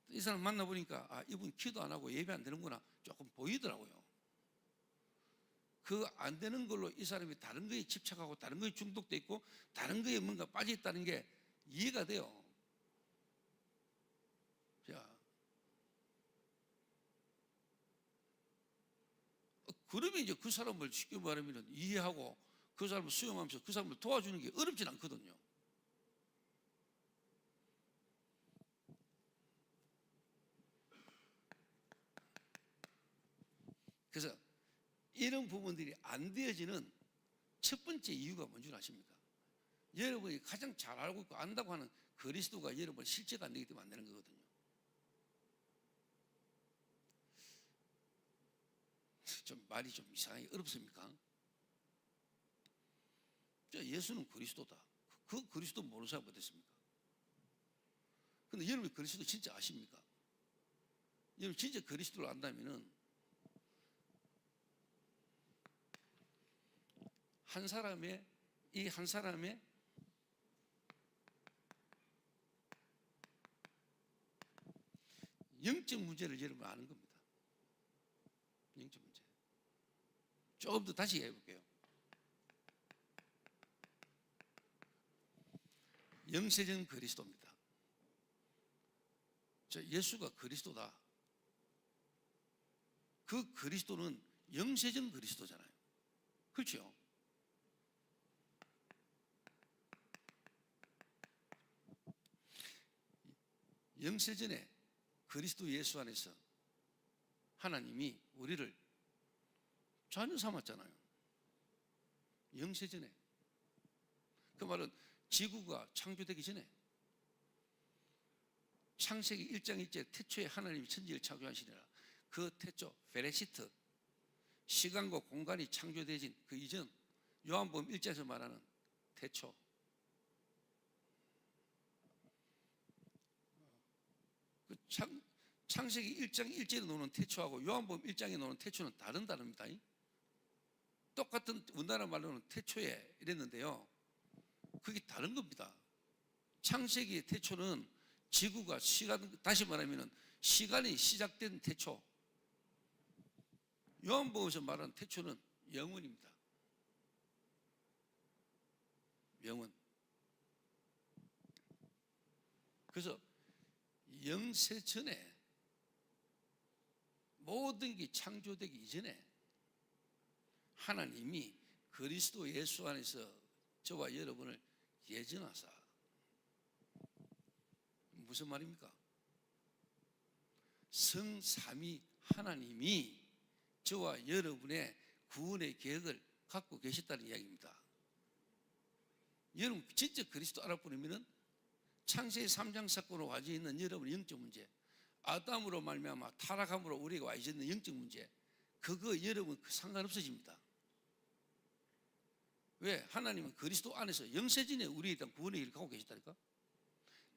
[SPEAKER 1] 이 사람 만나보니까 이분 기도 안 하고 예배 안 되는구나 조금 보이더라고요. 그 안 되는 걸로 이 사람이 다른 거에 집착하고 다른 거에 중독돼 있고 다른 거에 뭔가 빠져 있다는 게 이해가 돼요. 자, 그러면 이제 그 사람을 쉽게 말하면 이해하고 그 사람을 수용하면서 그 사람을 도와주는 게 어렵진 않거든요. 그래서 이런 부분들이 안 되어지는 첫 번째 이유가 뭔지 아십니까? 여러분이 가장 잘 알고 있고 안다고 하는 그리스도가 여러분 실제가 안 되기 때문에 안 되는 거거든요. 좀 말이 좀 이상하게 어렵습니까? 예수는 그리스도다. 그 그리스도 모르는 사람 어땠습니까? 근데 여러분이 그리스도 진짜 아십니까? 여러분 진짜 그리스도를 안다면은 한 사람의 영적 문제를 여러분 아는 겁니다. 영적 문제. 조금 더 다시 해볼게요. 영세전 그리스도입니다. 예수가 그리스도다. 그 그리스도는 영세전 그리스도잖아요. 그렇죠? 영세전에 그리스도 예수 안에서 하나님이 우리를 자녀 삼았잖아요. 영세전에. 그 말은 지구가 창조되기 전에 창세기 1장 1절 태초에 하나님이 천지를 창조하시니라. 그 태초 베레시트 시간과 공간이 창조되어진 그 이전 요한복음 1장에서 말하는 태초 그 창세기 1장 1절에 나오는 태초하고 요한복음 1장에 나오는 태초는 다른 단어입니다. 똑같은 우리나라 말로는 태초에 이랬는데요. 그게 다른 겁니다. 창세기의 태초는 지구가 시간, 다시 말하면 시간이 시작된 태초. 요한복음에서 말하는 태초는 영원입니다. 영원. 그래서 영세 전에 모든 게 창조되기 이전에 하나님이 그리스도 예수 안에서 저와 여러분을 예정하사. 무슨 말입니까? 성삼위 하나님이 저와 여러분의 구원의 계획을 갖고 계셨다는 이야기입니다. 여러분 진짜 그리스도 알아보려면 창세기 3장 사건으로 와져 있는 여러분의 영적 문제, 아담으로 말미암아 타락함으로 우리가 와 있는 영적 문제, 그거 여러분 상관없어집니다. 왜? 하나님은 그리스도 안에서 영세전에 우리에 대한 구원의 일을 갖고 계시다니까.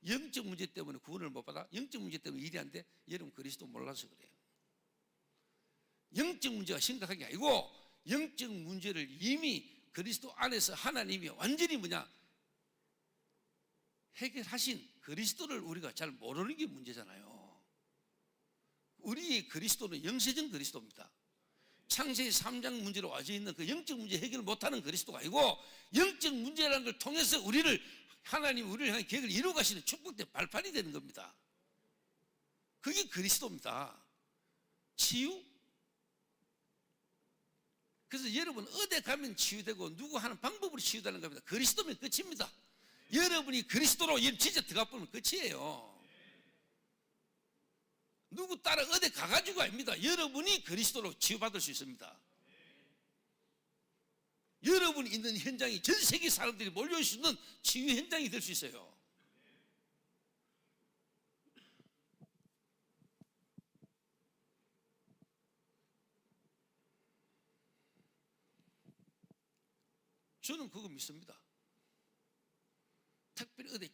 [SPEAKER 1] 영적 문제 때문에 구원을 못 받아? 영적 문제 때문에 일이 안 돼? 여러분 그리스도 몰라서 그래요. 영적 문제가 심각한 게 아니고 영적 문제를 이미 그리스도 안에서 하나님이 완전히 해결하신 그리스도를 우리가 잘 모르는 게 문제잖아요. 우리 그리스도는 영세전 그리스도입니다. 창세기 3장 문제로 와져 있는 그 영적 문제 해결을 못하는 그리스도가 아니고 영적 문제라는 걸 통해서 하나님이 우리를 향해 계획을 이루어 가시는 축복된 발판이 되는 겁니다. 그게 그리스도입니다. 치유? 그래서 여러분 어디 가면 치유되고 누구 하는 방법으로 치유되는 겁니다. 그리스도면 끝입니다. 여러분이 그리스도로 진짜 들어가 보면 끝이에요. 누구 따라 어디 가가지고 아닙니다. 여러분이 그리스도로 치유받을 수 있습니다. 여러분이 있는 현장이 전 세계 사람들이 몰려올 수 있는 치유 현장이 될 수 있어요. 저는 그거 믿습니다. 특별히 어디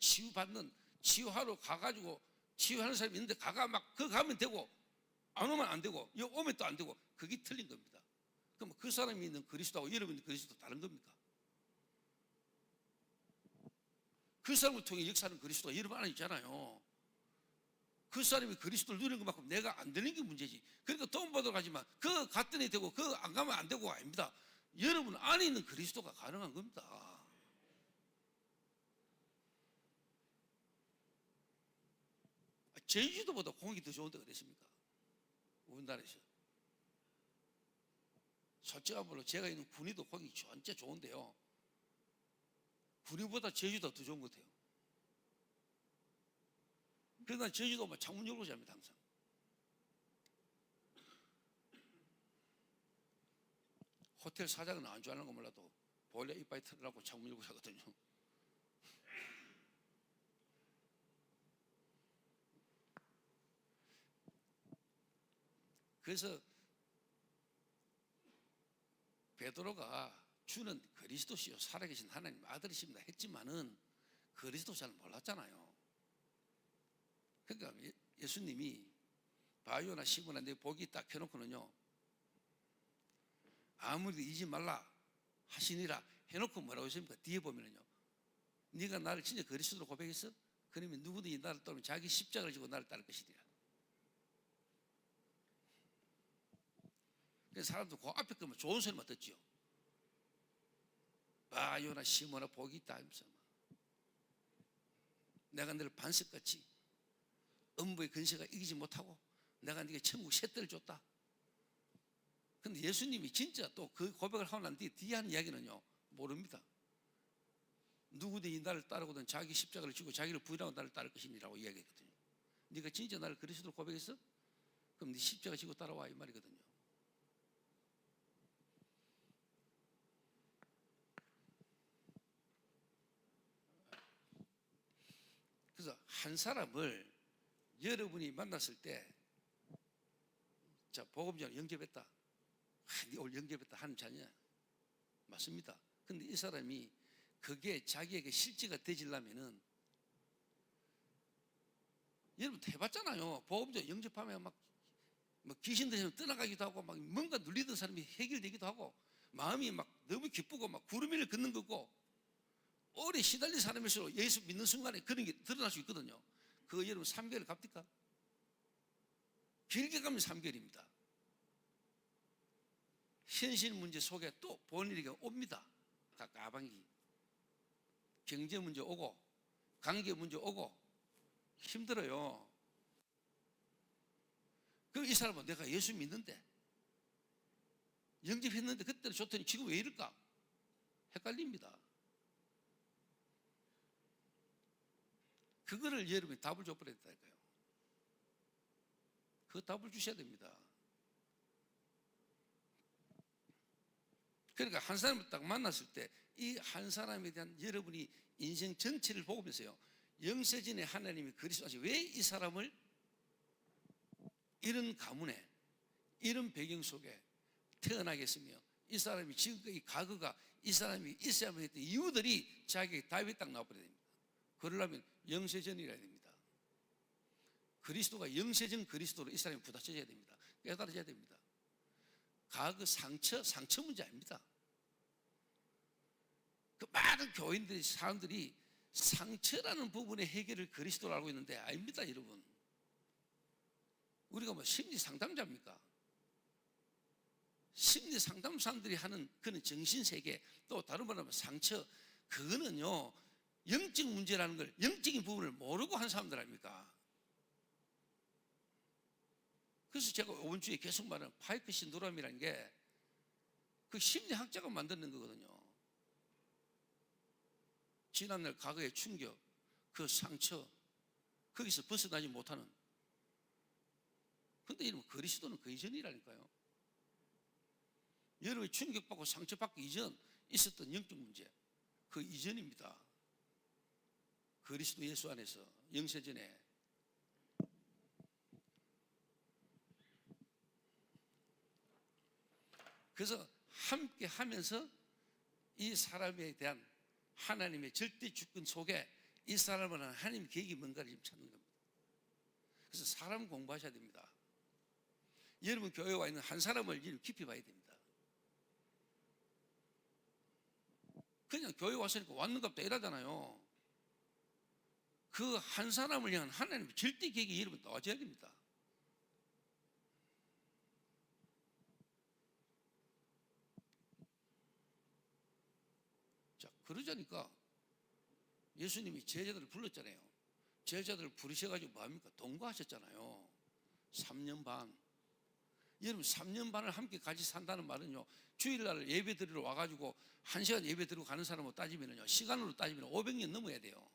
[SPEAKER 1] 치유하러 가가지고 치유하는 사람이 있는데 그거 가면 되고 안 오면 안 되고 여기 오면 또 안 되고 그게 틀린 겁니다. 그럼 그 사람이 있는 그리스도하고 여러분이 있는 그리스도 다른 겁니까? 그 사람을 통해 역사하는 그리스도가 여러분 안에 있잖아요. 그 사람이 그리스도를 누리는 것만큼 내가 안 되는 게 문제지. 그러니까 돈 받으러 가지만 그거 갔더니 되고 그거 안 가면 안 되고 아닙니다. 여러분 안에 있는 그리스도가 가능한 겁니다. 제주도보다 공기 더 좋은 데가 어딨습니까? 우리나라에서. 솔직한 말로 제가 있는 군위도 공기 진짜 좋은데요. 군위보다 제주도가 더 좋은 것 같아요. 그래서 난 제주도 창문 열고 잡니다, 항상. 호텔 사장은 안 좋아하는 거 몰라도 보일러 이빨 틀으라고 창문 열고 자거든요. 그래서 베드로가 주는 그리스도시요 살아계신 하나님 아들이십니다 했지만은 그리스도 잘 몰랐잖아요. 그러니까 예수님이 바요나 시몬아 내 복이 딱 켜놓고는요 아무리 잊지 말라 하시니라 해놓고 뭐라고 했습니까? 뒤에 보면은요 네가 나를 진짜 그리스도로 고백했어? 그러면 누구든지 나를 따르면 자기 십자가를 지고 나를 따를 것이니라. 그래서 사람들 그 앞에 거면 좋은 소리만 듣지요. 바요나 시몬아 복이 있다 하면서 내가 너를 반석같이 음부의 근세가 이기지 못하고 내가 네게 천국 셋대를 줬다. 근데 예수님이 진짜 또 그 고백을 하고 난 뒤에 하는 이야기는요 모릅니다. 누구든지 나를 따르거든 자기 십자가를 지고 자기를 부인하고 나를 따를 것이니라고 이야기했거든요. 네가 진짜 나를 그리스도로 고백했어? 그럼 네 십자가 지고 따라와 이 말이거든요. 그래서 한 사람을 여러분이 만났을 때 자 복음자를 영접했다. 네 오늘 영접했다 하는 자냐? 맞습니다. 근데 이 사람이 그게 자기에게 실제가 되지려면은 여러분 해봤잖아요. 복음자 영접하면 막 귀신 들리면 떠나가기도 하고 막 뭔가 눌리던 사람이 해결되기도 하고 마음이 막 너무 기쁘고 막 구름 위를 걷는 거고 오래 시달린 사람일수록 예수 믿는 순간에 그런 게 드러날 수 있거든요. 그거 여러분 3개월 갑니까? 길게 가면 3개월입니다. 현실 문제 속에 또 본인에게 옵니다. 다 까방이. 경제 문제 오고 관계 문제 오고 힘들어요. 그럼 이 사람은 내가 예수 믿는데 영접했는데 그때는 좋더니 지금 왜 이럴까? 헷갈립니다. 그거를 여러분이 답을 줘버려야 된다니까요. 그 답을 주셔야 됩니다. 그러니까 한 사람을 딱 만났을 때 이 한 사람에 대한 여러분이 인생 전체를 보면서요 영세전에 하나님이 그리스도하시 왜 이 사람을 이런 가문에 이런 배경 속에 태어나게 했으며 이 사람이 지금까지 과거가 이 사람이 있어야만 했던 이유들이 자기에게 답이 딱 나와버려야 됩니다. 그러려면 영세전이라 해야 됩니다. 그리스도가 영세전 그리스도로 이 사람이 부딪혀져야 됩니다. 깨달아져야 됩니다. 과거 상처 문제 아닙니다. 그 많은 교인들이, 사람들이 상처라는 부분의 해결을 그리스도로 알고 있는데 아닙니다, 여러분. 우리가 뭐 심리 상담자입니까? 심리 상담 사람들이 하는 그는 정신세계, 또 다른 말로 하면 상처, 그거는요 영적 문제라는 걸, 영적인 부분을 모르고 한 사람들 아닙니까? 그래서 제가 이번 주에 계속 말하는 파이크 신드롬이라는 게 그 심리학자가 만드는 거거든요. 지난날 과거의 충격, 그 상처, 거기서 벗어나지 못하는. 근데 여러분, 그리스도는 그 이전이라니까요. 여러분이 충격받고 상처받기 이전 있었던 영적 문제, 그 이전입니다. 그리스도 예수 안에서 영세전에. 그래서 함께 하면서 이 사람에 대한 하나님의 절대 주권 속에 이 사람은 하나님 계획이 뭔가를 지금 찾는 겁니다. 그래서 사람 공부하셔야 됩니다. 여러분 교회에 와 있는 한 사람을 깊이 봐야 됩니다. 그냥 교회 왔으니까 왔는갑다 이러잖아요. 그 한 사람을 향한 하나님의 절대 계획이 여러분 나와줘야 됩니다. 자, 그러자니까 예수님이 제자들을 불렀잖아요. 제자들을 부르셔가지고 뭐합니까? 동거하셨잖아요. 3년 반. 여러분 3년 반을 함께 같이 산다는 말은요, 주일날 예배 드리러 와가지고 1시간 예배 드리고 가는 사람으로 따지면요, 시간으로 따지면 500년 넘어야 돼요.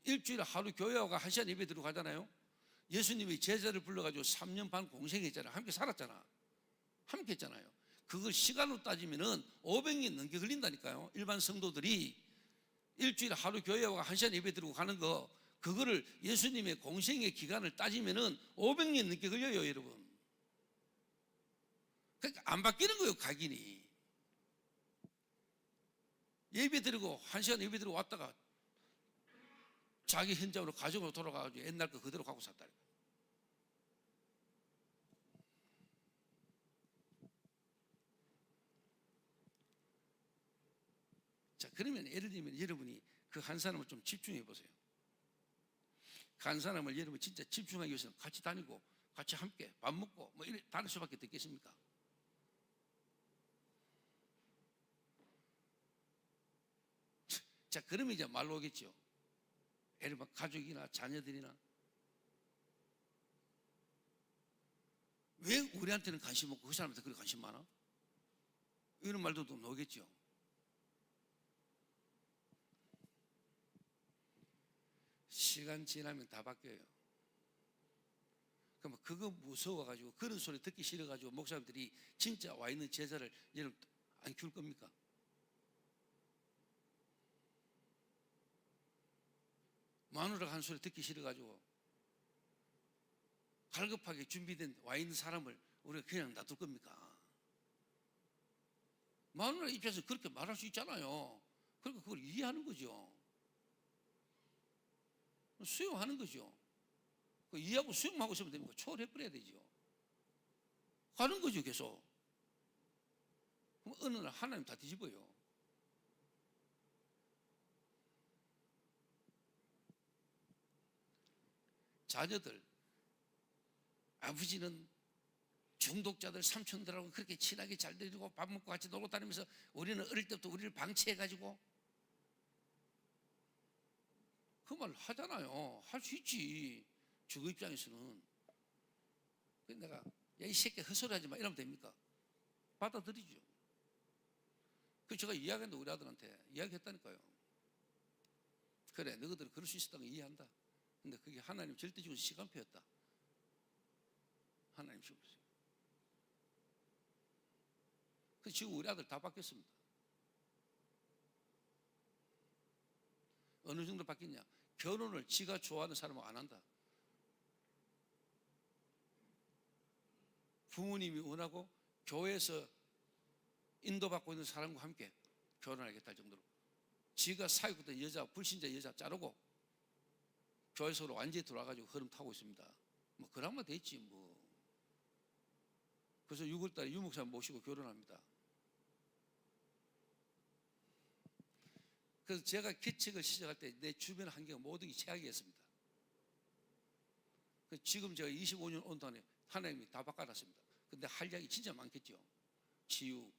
[SPEAKER 1] 일주일에 하루 교회 와가 1시간 예배 드리고 가잖아요. 예수님이 제자를 불러가지고 3년 반 공생했잖아요. 함께 살았잖아. 함께 했잖아요. 그걸 시간으로 따지면은 500년 넘게 걸린다니까요. 일반 성도들이 일주일에 하루 교회 와가 1시간 예배 드리고 가는 거, 그거를 예수님의 공생의 기간을 따지면은 500년 넘게 걸려요, 여러분. 그러니까 안 바뀌는 거예요, 각인이. 예배 드리고 1시간 예배 드리고 왔다가 자기 현장으로 가정으로 돌아가가지고 옛날 거 그대로 갖고 샀다. 자, 그러면 예를 들면 여러분이 그 한 사람을 좀 집중해 보세요. 그 한 사람을 여러분 진짜 집중하기 위해서는 같이 다니고 같이 함께 밥 먹고 뭐 이래 다닐 수밖에 없겠습니까? 자, 그러면 이제 말로 오겠죠. 예를 들면 가족이나 자녀들이나 왜 우리한테는 관심 없고 그 사람한테 그렇게 관심 많아? 이런 말도 나오겠죠. 시간 지나면 다 바뀌어요. 그럼 그거 무서워가지고 그런 소리 듣기 싫어가지고 목사님들이 진짜 와 있는 제자를 여러분 안 키울 겁니까? 마누라가 한 소리 듣기 싫어가지고 갈급하게 준비된 와 있는 사람을 우리가 그냥 놔둘 겁니까? 마누라 입장에서 그렇게 말할 수 있잖아요. 그러니까 그걸 이해하는 거죠. 수용하는 거죠. 이해하고 수용하고 있으면 됩니까? 초월해버려야 되죠. 가는 거죠, 계속. 그럼 어느 날 하나님 다 뒤집어요. 자녀들, 아버지는 중독자들, 삼촌들하고 그렇게 친하게 잘 데리고 밥 먹고 같이 놀고 다니면서 우리는 어릴 때부터 우리를 방치해가지고 그 말 하잖아요. 할 수 있지. 주거 입장에서는. 내가 야, 이 새끼 헛소리 하지 마 이러면 됩니까? 받아들이죠. 그 제가 이야기했는데 우리 아들한테 이야기했다니까요. 그래, 너희들은 그럴 수 있었다는 거 이해한다. 근데 그게 하나님 절대적인 시간표였다. 하나님 시간표였어요. 그래서 지금 우리 아들 다 바뀌었습니다. 어느 정도 바뀌냐? 결혼을 지가 좋아하는 사람하고 안 한다. 부모님이 원하고 교회에서 인도받고 있는 사람과 함께 결혼하겠다 할 정도로. 지가 사역했던 여자, 불신자 여자 자르고 교회 속으로 완전히 들어와가지고 흐름 타고 있습니다. 뭐 그러면 됐지 뭐. 그래서 6월달에 유목사 모시고 결혼합니다. 그래서 제가 개척을 시작할 때 내 주변 환경 모든 게 최악이었습니다. 지금 제가 25년 온 동안에 하나님이 다 바꿔놨습니다. 근데 할 이야기 진짜 많겠죠. 치유,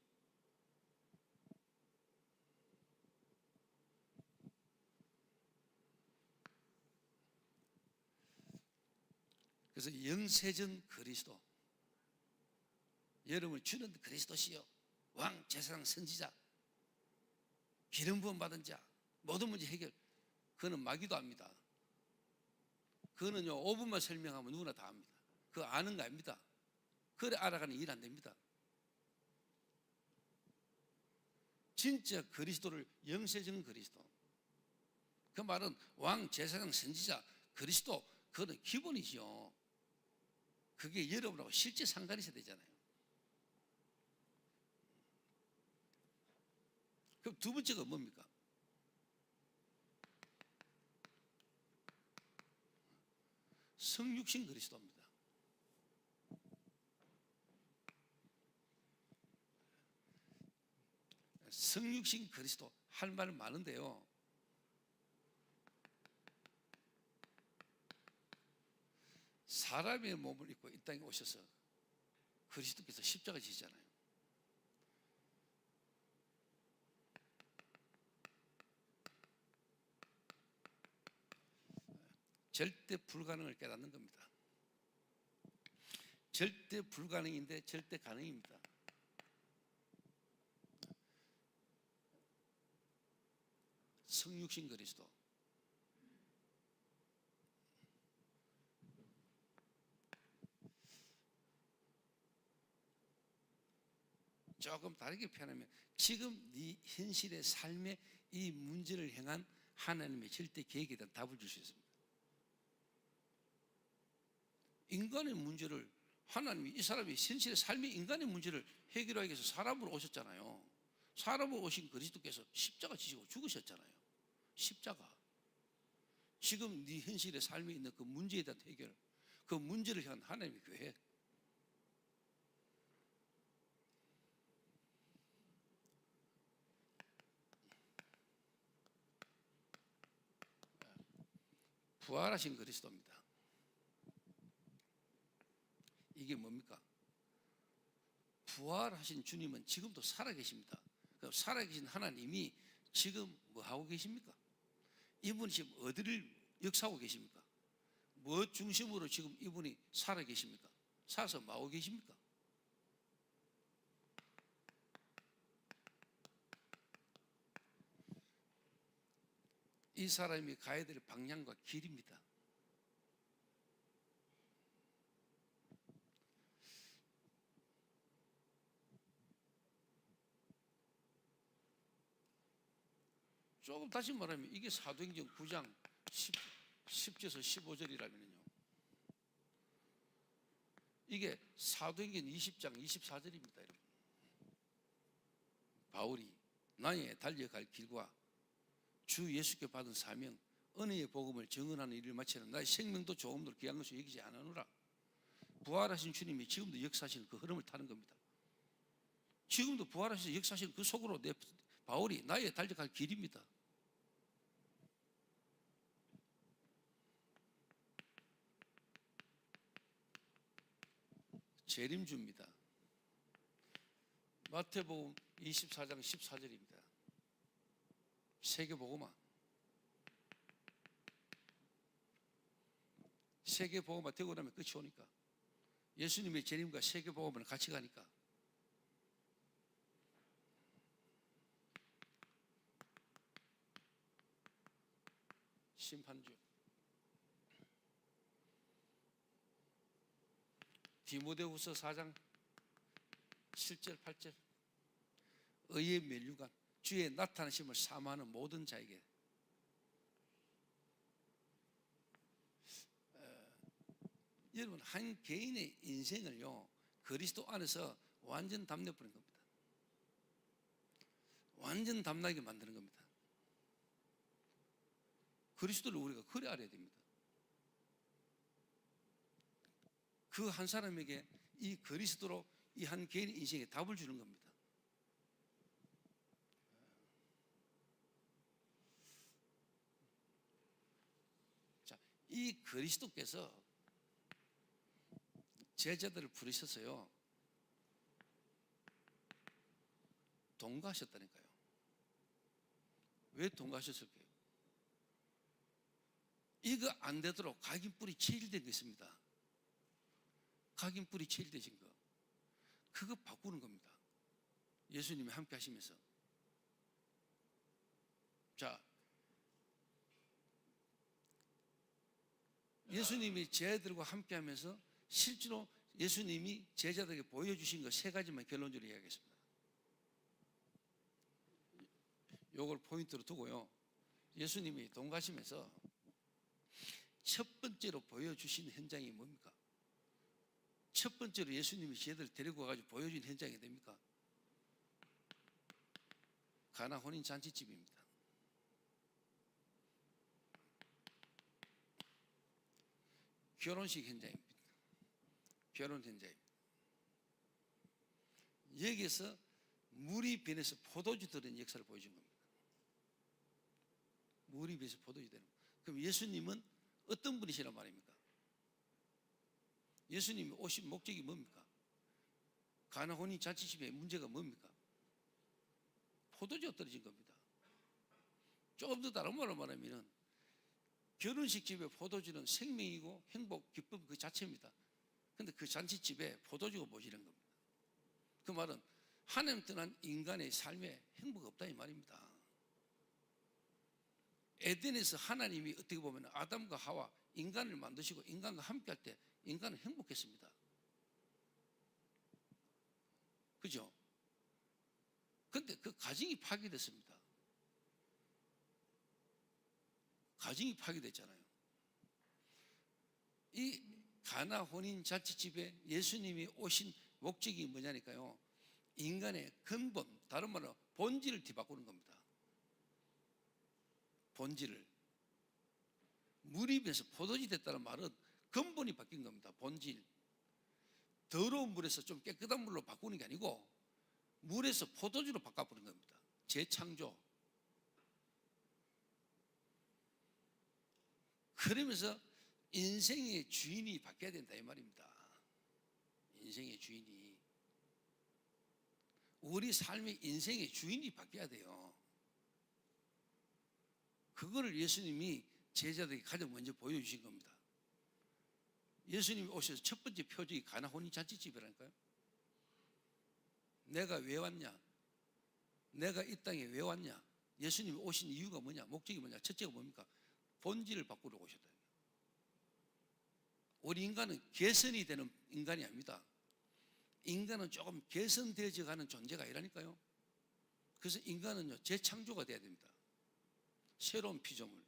[SPEAKER 1] 그래서 영세전 그리스도, 여러분을 주는 그리스도시요 왕 제사장 선지자, 기름 부음 받은 자, 모든 문제 해결. 그거는 마귀도 압니다. 그거는요 5분만 설명하면 누구나 다 압니다. 그거 아는 거 아닙니다. 그래 알아가는 일 안 됩니다. 진짜 그리스도를, 영세전 그리스도, 그 말은 왕 제사장 선지자 그리스도, 그거는 기본이죠. 그게 여러분하고 실제 상관이 있어야 되잖아요. 그럼 두 번째가 뭡니까? 성육신 그리스도입니다. 성육신 그리스도 할 말 많은데요. 사람의 몸을 입고 이 땅에 오셔서 그리스도께서 십자가 지시잖아요. 절대 불가능을 깨닫는 겁니다. 절대 불가능인데 절대 가능입니다. 성육신 그리스도. 조금 다르게 표현하면 지금 네 현실의 삶의 이 문제를 향한 하나님의 절대 계획에 대한 답을 줄 수 있습니다. 인간의 문제를 하나님이, 이 사람이 현실의 삶의 인간의 문제를 해결하기 위해서 사람으로 오셨잖아요. 사람으로 오신 그리스도께서 십자가 지시고 죽으셨잖아요. 십자가. 지금 네 현실의 삶에 있는 그 문제에 대한 해결, 그 문제를 향한 하나님의 계획. 부활하신 그리스도입니다. 이게 뭡니까? 부활하신 주님은 지금도 살아계십니다. 살아계신 하나님이 지금 뭐 하고 계십니까? 이분이 지금 어디를 역사하고 계십니까? 무엇 중심으로 지금 이분이 살아계십니까? 살아서 뭐 하고 계십니까? 이 사람이 가야 될 방향과 길입니다. 조금 다시 말하면 이게 사도행전 9장 10절에서 15절이라면요. 이게 사도행전 20장 24절입니다. 여러분. 바울이 나의 달려갈 길과 주 예수께 받은 사명, 은혜의 복음을 증언하는 일을 마치는 나의 생명도 조금도 귀한 것을 여기지 않으노라. 부활하신 주님이 지금도 역사하시는 그 흐름을 타는 겁니다. 지금도 부활하셔서 역사하시는 그 속으로 바울이 나의 달려갈 길입니다. 재림주입니다. 마태복음 24장 14절입니다. 세계복음화. 세계복음화 되고 나면 끝이 오니까. 예수님의 재림과 세계복음화는 같이 가니까. 심판주. 디모데후서 4장 7절 8절. 의의 면류관, 주의 나타나심을 사모하는 모든 자에게. 여러분, 한 개인의 인생을요 그리스도 안에서 완전 담내버리는 겁니다. 완전 담나게 만드는 겁니다. 그리스도를 우리가 그래 알아야 됩니다. 그 한 사람에게 이 그리스도로 이 한 개인의 인생에 답을 주는 겁니다. 자, 이 그리스도께서 제자들을 부르셔서요, 동거하셨다니까요. 왜 동거하셨을까요? 이거 안 되도록 각인뿔이 체일된 게 있습니다. 각인뿔이 체일되신 거. 그거 바꾸는 겁니다. 예수님이 함께 하시면서. 자, 예수님이 제자들과 함께 하면서 실제로 예수님이 제자들에게 보여주신 거 세 가지만 결론적으로 이야기하겠습니다. 요걸 포인트로 두고요. 예수님이 동가시면서 첫 번째로 보여주신 현장이 뭡니까? 첫 번째로 예수님이 제자들을 데리고 와가지고 보여준 현장이 됩니까? 가나 혼인 잔치집입니다. 결혼식 현장입니다. 결혼 현장입니다. 여기서 물이 변해서 포도주 들은 역사를 보여준 겁니다. 물이 변해서 포도주 되는. 그럼 예수님은 어떤 분이시란 말입니까? 예수님이 오신 목적이 뭡니까? 가나 혼인 잔치집의 문제가 뭡니까? 포도주가 떨어진 겁니다. 조금 더 다른 말로 말하면 결혼식 집의 포도주는 생명이고 행복, 기쁨 그 자체입니다. 그런데 그 잔치집에 포도주가 모시는 겁니다. 그 말은 하나님 떠난 인간의 삶에 행복이 없다 이 말입니다. 에덴에서 하나님이 어떻게 보면 아담과 하와 인간을 만드시고 인간과 함께 할 때 인간은 행복했습니다. 그죠? 그런데 그 가정이 파괴됐습니다. 가정이 파괴됐잖아요. 이 가나 혼인 잔치집에 예수님이 오신 목적이 뭐냐니까요. 인간의 근본, 다른 말로 본질을 뒤바꾸는 겁니다. 본질을. 물이 변해서 포도주 됐다는 말은 근본이 바뀐 겁니다. 본질. 더러운 물에서 좀 깨끗한 물로 바꾸는 게 아니고 물에서 포도주로 바꿔버린 겁니다. 재창조. 그러면서 인생의 주인이 바뀌어야 된다 이 말입니다. 인생의 주인이. 우리 삶의 인생의 주인이 바뀌어야 돼요. 그거를 예수님이 제자들에게 가장 먼저 보여주신 겁니다. 예수님이 오셔서 첫 번째 표적이 가나 혼인 잔치집이라니까요. 내가 왜 왔냐? 내가 이 땅에 왜 왔냐? 예수님이 오신 이유가 뭐냐? 목적이 뭐냐? 첫째가 뭡니까? 본질을 바꾸러 오셨다. 우리 인간은 개선이 되는 인간이 아닙니다. 인간은 조금 개선되어져 가는 존재가 아니라니까요. 그래서 인간은요, 재창조가 돼야 됩니다. 새로운 피조물.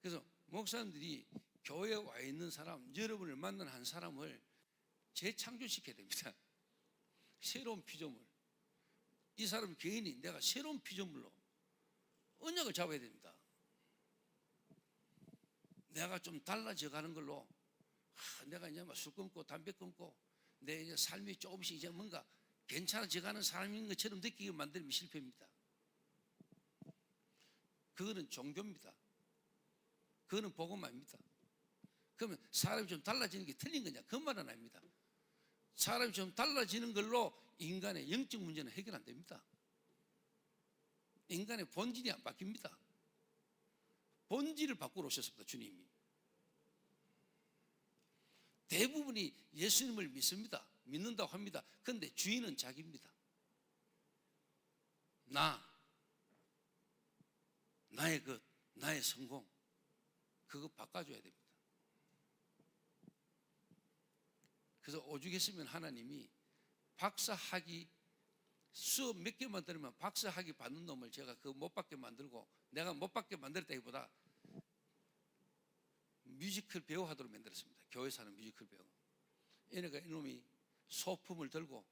[SPEAKER 1] 그래서 목사님들이 교회에 와 있는 사람, 여러분을 만난 한 사람을 재창조시켜야 됩니다. 새로운 피조물. 이 사람 개인이 내가 새로운 피조물로 언약을 잡아야 됩니다. 내가 좀 달라져 가는 걸로 내가 이제 술 끊고 담배 끊고 내 이제 삶이 조금씩 이제 뭔가 괜찮아져 가는 사람인 것처럼 느끼게 만들면 실패입니다. 그거는 종교입니다. 그거는 복음 아닙니다. 그러면 사람이 좀 달라지는 게 틀린 거냐? 그 말은 아닙니다. 사람이 좀 달라지는 걸로 인간의 영적 문제는 해결 안 됩니다. 인간의 본질이 안 바뀝니다. 본질을 바꾸러 오셨습니다. 주님이. 대부분이 예수님을 믿습니다. 믿는다고 합니다. 그런데 주인은 자기입니다. 나의 것, 나의 성공, 그거 바꿔줘야 됩니다. 그래서 오죽했으면 하나님이 박사학위 수업 몇 개만 들으면 박사학위 받는 놈을 제가 그거 못 받게 만들고, 내가 못 받게 만들었다기보다 뮤지컬 배우 하도록 만들었습니다. 교회에서 하는 뮤지컬 배우. 얘네가 이놈이 소품을 들고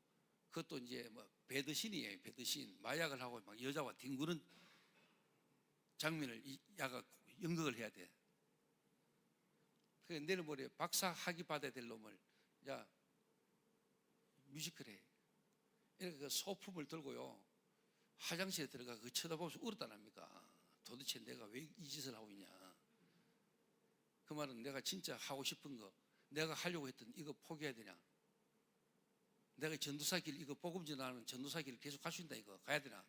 [SPEAKER 1] 그것도 이제 뭐 배드신이에요. 배드신. 마약을 하고 막 여자와 뒹구는 장면을 야가 연극을 해야 돼. 그래서 내일 모레 박사 학위 받아야 될 놈을 야 뮤지컬 해. 이렇게 그 소품을 들고요 화장실에 들어가 그 쳐다보면서 울었다랍니까? 도대체 내가 왜 이 짓을 하고 있냐? 그 말은 내가 진짜 하고 싶은 거, 내가 하려고 했던 이거 포기해야 되냐? 내가 전도사 길, 이거 복음 전하는 전도사 길을 계속 갈 수 있다, 이거 가야 되나?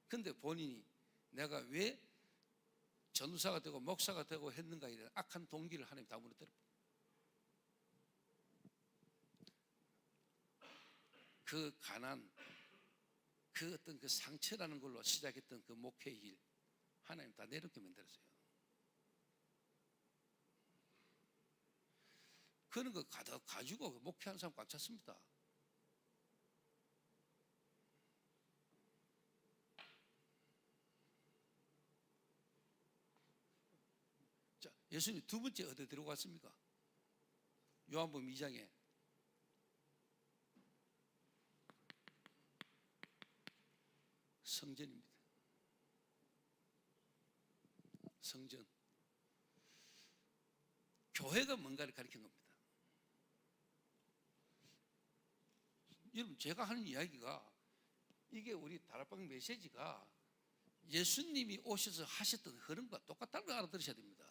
[SPEAKER 1] 근데 본인이 내가 왜 전도사가 되고 목사가 되고 했는가 이런 악한 동기를 하나님 다 무너뜨려. 그 가난, 그 어떤 그 상처라는 걸로 시작했던 그 목회의 일 하나님 다 내놓게 만들었어요. 그런 거 가지고 목회하는 사람 꽉 찼습니다. 자, 예수님 두 번째 어디 들어갔습니까? 요한복음 2장에 성전입니다. 성전. 교회가 뭔가를 가리킨 겁니다. 여러분, 제가 하는 이야기가 이게 우리 다락방 메시지가 예수님이 오셔서 하셨던 흐름과 똑같다는 걸 알아들으셔야 됩니다.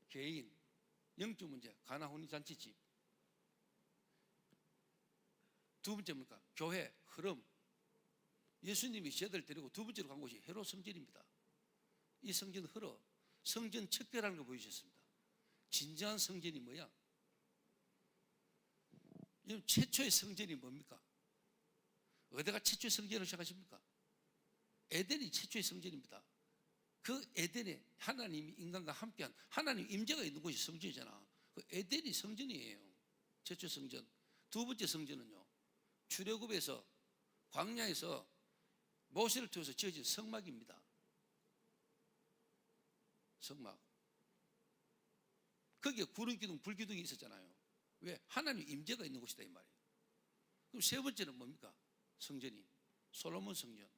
[SPEAKER 1] 개인, 영적 문제, 가나 혼인 잔치집. 두 번째 뭡니까? 교회, 흐름. 예수님이 제자들 데리고 두 번째로 간 곳이 헤롯 성전입니다. 이 성전 흐름, 성전 척결하는 걸 보여주셨습니다. 진정한 성전이 뭐야? 최초의 성전이 뭡니까? 어디가 최초의 성전을 시작하십니까? 에덴이 최초의 성전입니다. 그 에덴에 하나님이 인간과 함께한 하나님 임재가 있는 곳이 성전이잖아. 그 에덴이 성전이에요. 최초 성전. 두 번째 성전은요, 출애굽에서 광야에서 모세를 통해서 지어진 성막입니다. 성막. 거기에 구름 기둥, 불 기둥이 있었잖아요. 왜? 하나님 임재가 있는 곳이다 이 말이에요. 그럼 세 번째는 뭡니까? 성전이 솔로몬 성전,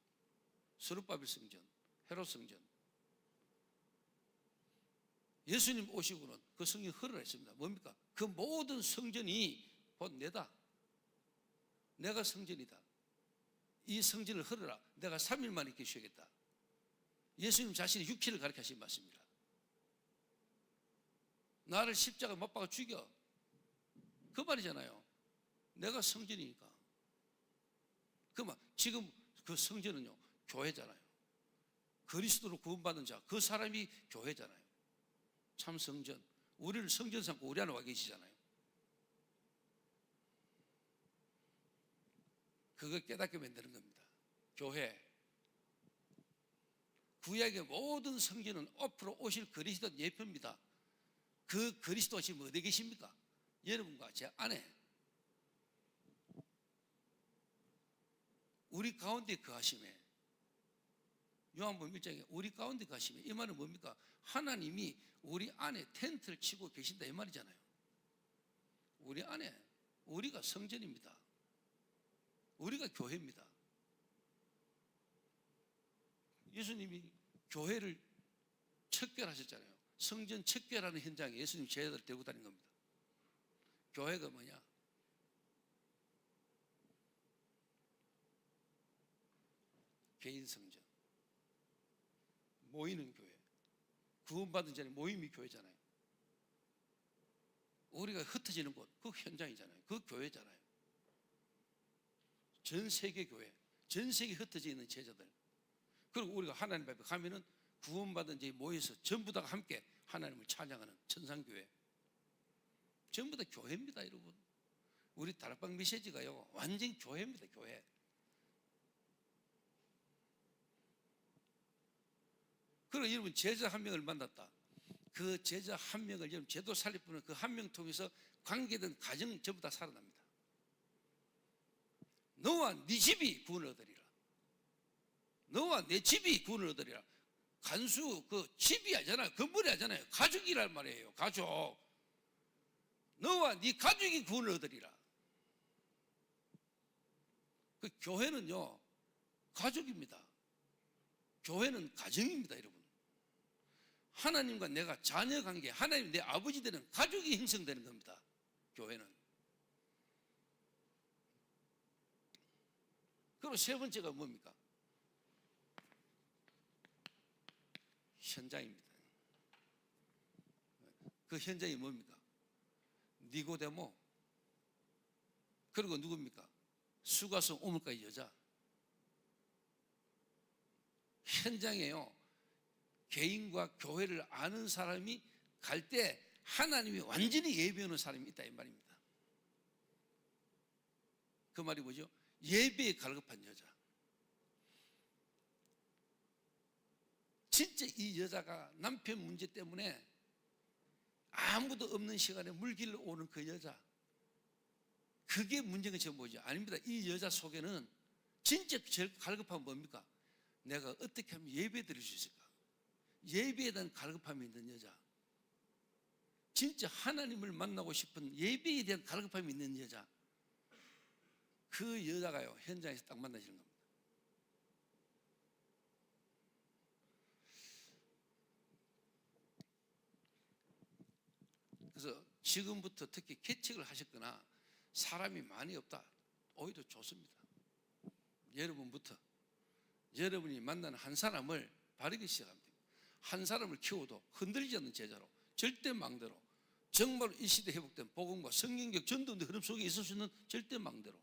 [SPEAKER 1] 스룹바벨 성전, 헤롯 성전. 예수님 오시고는 그 성전이 흐르라 했습니다. 뭡니까? 그 모든 성전이 곧 내다. 내가 성전이다. 이 성전을 흐르라. 내가 3일 만에 있게 쉬겠다. 예수님 자신이 육체를 가리켜 하신 말씀입니다. 나를 십자가 못 박아 죽여. 그 말이잖아요. 내가 성전이니까. 그만 지금 그 성전은요, 교회잖아요. 그리스도로 구원받은 자, 그 사람이 교회잖아요. 참 성전. 우리를 성전 삼고 우리 안에 와 계시잖아요. 그걸 깨닫게 만드는 겁니다. 교회. 구약의 모든 성전은 앞으로 오실 그리스도 예표입니다. 그 그리스도가 지금 어디 계십니까? 여러분과 제 안에, 우리 가운데 거하심에, 요한복음 1장에 우리 가운데 거하심에, 이 말은 뭡니까? 하나님이 우리 안에 텐트를 치고 계신다 이 말이잖아요. 우리 안에, 우리가 성전입니다. 우리가 교회입니다. 예수님이 교회를 척결하셨잖아요. 성전 척결하는 현장에 예수님 제자들을 데리고 다닌 겁니다. 교회가 뭐냐? 개인 성전, 모이는 교회. 구원받은 자는 모임이 교회잖아요. 우리가 흩어지는 곳, 그 현장이잖아요. 그 교회잖아요. 전 세계 교회, 전 세계 흩어져 있는 제자들. 그리고 우리가 하나님 앞에 가면은 구원받은 자에 모여서 전부 다 함께 하나님을 찬양하는 천상교회. 전부 다 교회입니다, 여러분. 우리 다락방 메시지가요, 완전 교회입니다, 교회. 그리고 여러분, 제자 한 명을 만났다. 그 제자 한 명을 여러분 제도 살릴 뿐은 그 한 명 통해서 관계된 가정 전부 다 살아납니다. 너와 네 집이 구원을 얻으리라. 너와 내 집이 구원을 얻으리라. 간수 그 집이 아니잖아요. 건물이 아니잖아요. 가족이란 말이에요. 가족. 너와 네 가족이 구원을 얻으리라. 그 교회는요, 가족입니다. 교회는 가정입니다, 여러분. 하나님과 내가 자녀 관계, 하나님 내 아버지 되는 가족이 형성되는 겁니다, 교회는. 그리고 세 번째가 뭡니까? 현장입니다. 그 현장이 뭡니까? 니고데모, 그리고 누굽니까? 수가성 오물가의 여자. 현장에요, 개인과 교회를 아는 사람이 갈 때 하나님이 완전히 예배하는 사람이 있다, 이 말입니다. 그 말이 뭐죠? 예배에 갈급한 여자. 진짜 이 여자가 남편 문제 때문에 아무도 없는 시간에 물길로 오는 그 여자, 그게 문제가 지금 뭐죠? 아닙니다. 이 여자 속에는 진짜 제일 갈급한 뭡니까? 내가 어떻게 하면 예배 드릴 수 있을까? 예배에 대한 갈급함이 있는 여자, 진짜 하나님을 만나고 싶은 예배에 대한 갈급함이 있는 여자, 그 여자가요, 현장에서 딱 만나시는 겁니다. 그래서 지금부터 특히 개척을 하셨거나 사람이 많이 없다, 오히려 좋습니다. 여러분부터 여러분이 만나는 한 사람을 바르게 시작하면 됩니다. 한 사람을 키워도 흔들리지 않는 제자로, 절대 망대로, 정말 이 시대 회복된 복음과 성경적 전도의 흐름 속에 있을 수 있는 절대 망대로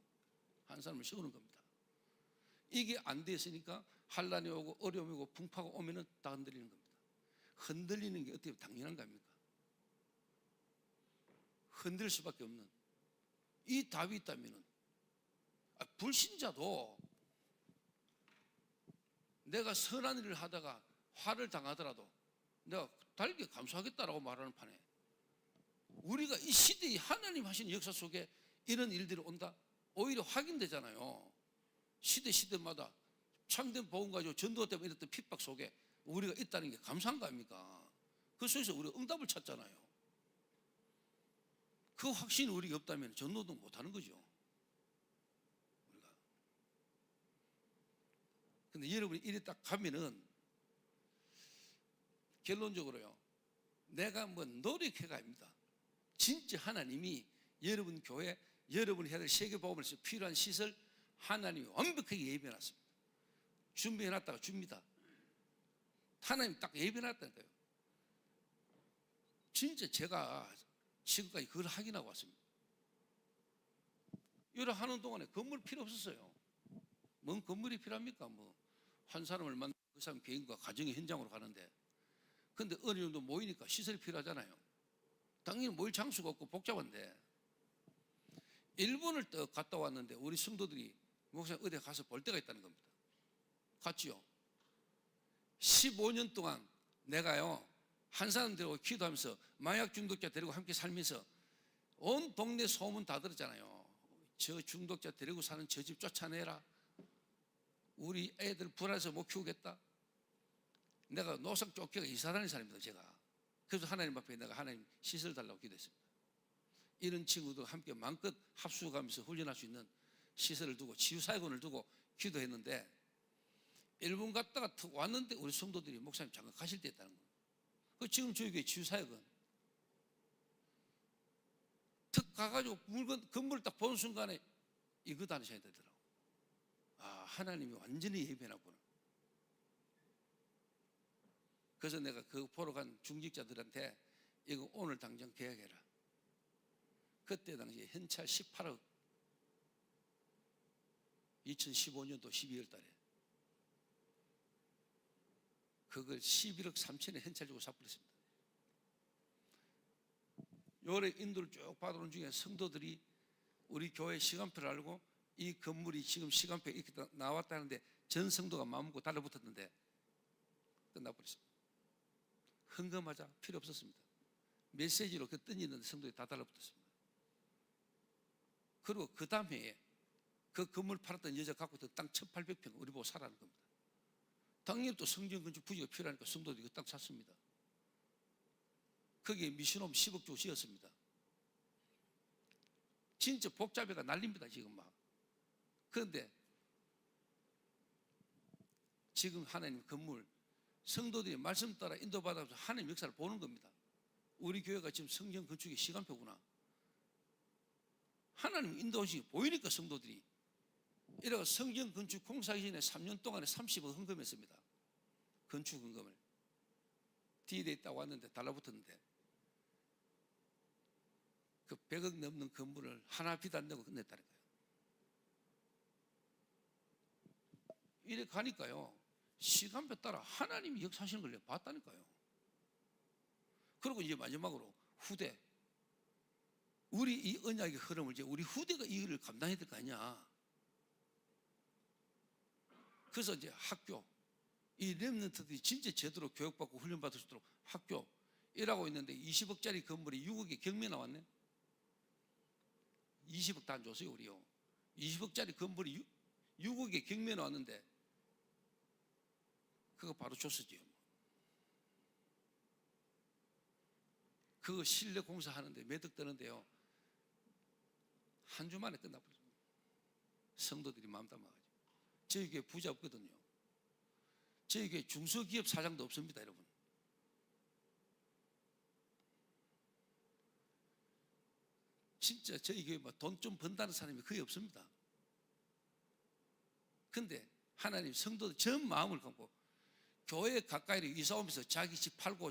[SPEAKER 1] 한 사람을 세우는 겁니다. 이게 안 됐으니까 환란이 오고 어려움이 오고 풍파가 오면은 다 흔들리는 겁니다. 흔들리는 게 어떻게 당연한 겁니까? 흔들 수밖에 없는 이 답이 있다면은, 불신자도 내가 선한 일을 하다가 화를 당하더라도 내가 달게 감수하겠다라고 말하는 판에, 우리가 이 시대에 하나님 하시는 역사 속에 이런 일들이 온다, 오히려 확인되잖아요. 시대마다 참된 복음 가지고 전도 때문에 이랬던 핍박 속에 우리가 있다는 게 감사한 거 아닙니까? 그 속에서 우리가 응답을 찾잖아요. 그 확신이 우리가 없다면 전도도 못하는 거죠, 우리가. 근데 여러분이 이래 딱 가면은 결론적으로요, 내가 뭐 노력해가 아닙니다. 진짜 하나님이 여러분 교회, 여러분이 해야 될 세계복음에서 필요한 시설 하나님이 완벽하게 예배해놨습니다. 준비해놨다가 줍니다. 하나님 딱 예배해놨다니까요. 진짜 제가 지금까지 그걸 확인하고 왔습니다. 이래 하는 동안에 건물 필요 없었어요. 뭔 건물이 필요합니까? 뭐 한 사람을 만나고 그 사람 개인과 가정의 현장으로 가는데, 근데 어느 정도 모이니까 시설이 필요하잖아요. 당연히 모일 장수가 없고 복잡한데, 일본을 또 갔다 왔는데 우리 성도들이 목사님 어디 가서 볼 때가 있다는 겁니다. 갔지요. 15년 동안 내가요, 한 사람 데리고 기도하면서 마약 중독자 데리고 함께 살면서 온 동네 소문 다 들었잖아요. 저 중독자 데리고 사는 저 집 쫓아내라, 우리 애들 불안해서 못 키우겠다. 내가 노상 쫓겨가 이사 다니는 사람입니다, 제가. 그래서 하나님 앞에 내가 하나님 시설 달라고 기도했습니다. 이런 친구들 함께 마음껏 합숙하면서 훈련할 수 있는 시설을 두고, 치유사역원을 두고 기도했는데, 일본 갔다가 턱 왔는데 우리 성도들이 목사님 잠깐 가실 때 있다는 거예요. 그 지금 저희 교회 치유사역은 턱 가가지고 물건 건물을 딱 보는 순간에 이거 다니셔야 되더라고. 아, 하나님이 완전히 예배해놨구나. 그래서 내가 그 보러 간 중직자들한테 이거 오늘 당장 계약해라. 그때 당시에 현찰 18억, 2015년도 12월 달에 그걸 11억 3천에 현찰 주고 사버렸습니다. 요래 인도를 쭉 받아온 중에 성도들이 우리 교회 시간표를 알고 이 건물이 지금 시간표에 이렇게 나왔다는데 전 성도가 마음먹고 달라붙었는데 끝나버렸습니다. 헌금하자 필요 없었습니다. 메시지로 그 던지는데 성도들이 다 달라붙었습니다. 그리고 그 다음에 그 건물 팔았던 여자 갖고 있던 땅 1800평 우리 보고 사라는 겁니다. 당연히 또 성전 건축 부지가 필요하니까 성도들이 그 땅 샀습니다. 거기에 미션홈 10억 주고 지었습니다. 진짜 복잡해가 난립니다 지금 막. 그런데 지금 하나님 건물 성도들이 말씀 따라 인도받아서 하나님 역사를 보는 겁니다. 우리 교회가 지금 성경 건축의 시간표구나. 하나님 인도하시기 보이니까 성도들이 이래가 성경 건축 공사하기 전에 3년 동안에 30억 헌금했습니다. 건축 헌금을 디에 있다고 왔는데 달라붙었는데 그 100억 넘는 건물을 하나 비도 안 내고 끝냈다는 거예요. 이래 가니까요 시간표 따라 하나님이 역사하시는 걸 내가 봤다니까요. 그리고 이제 마지막으로 후대, 우리 이 언약의 흐름을 이제 우리 후대가 이 일을 감당해야 될 거 아니냐. 그래서 이제 학교, 이 렘넌트들이 진짜 제대로 교육받고 훈련받을 수 있도록 학교 일하고 있는데 20억짜리 건물이 6억에 경매 나왔네. 20억 다 안 줬어요 우리요. 20억짜리 건물이 6억에 경매 나왔는데 그거 바로 줬었지요. 그거 실내 공사하는데 몇 억 드는데요 한 주 만에 끝나버렸어요. 성도들이 마음 담아가지고. 저희 교회 부자 없거든요. 저희 교회 중소기업 사장도 없습니다 여러분. 진짜 저희 교회 돈 좀 번다는 사람이 거의 없습니다. 근데 하나님 성도들 전 마음을 갖고 교회 가까이로 이사 오면서 자기 집 팔고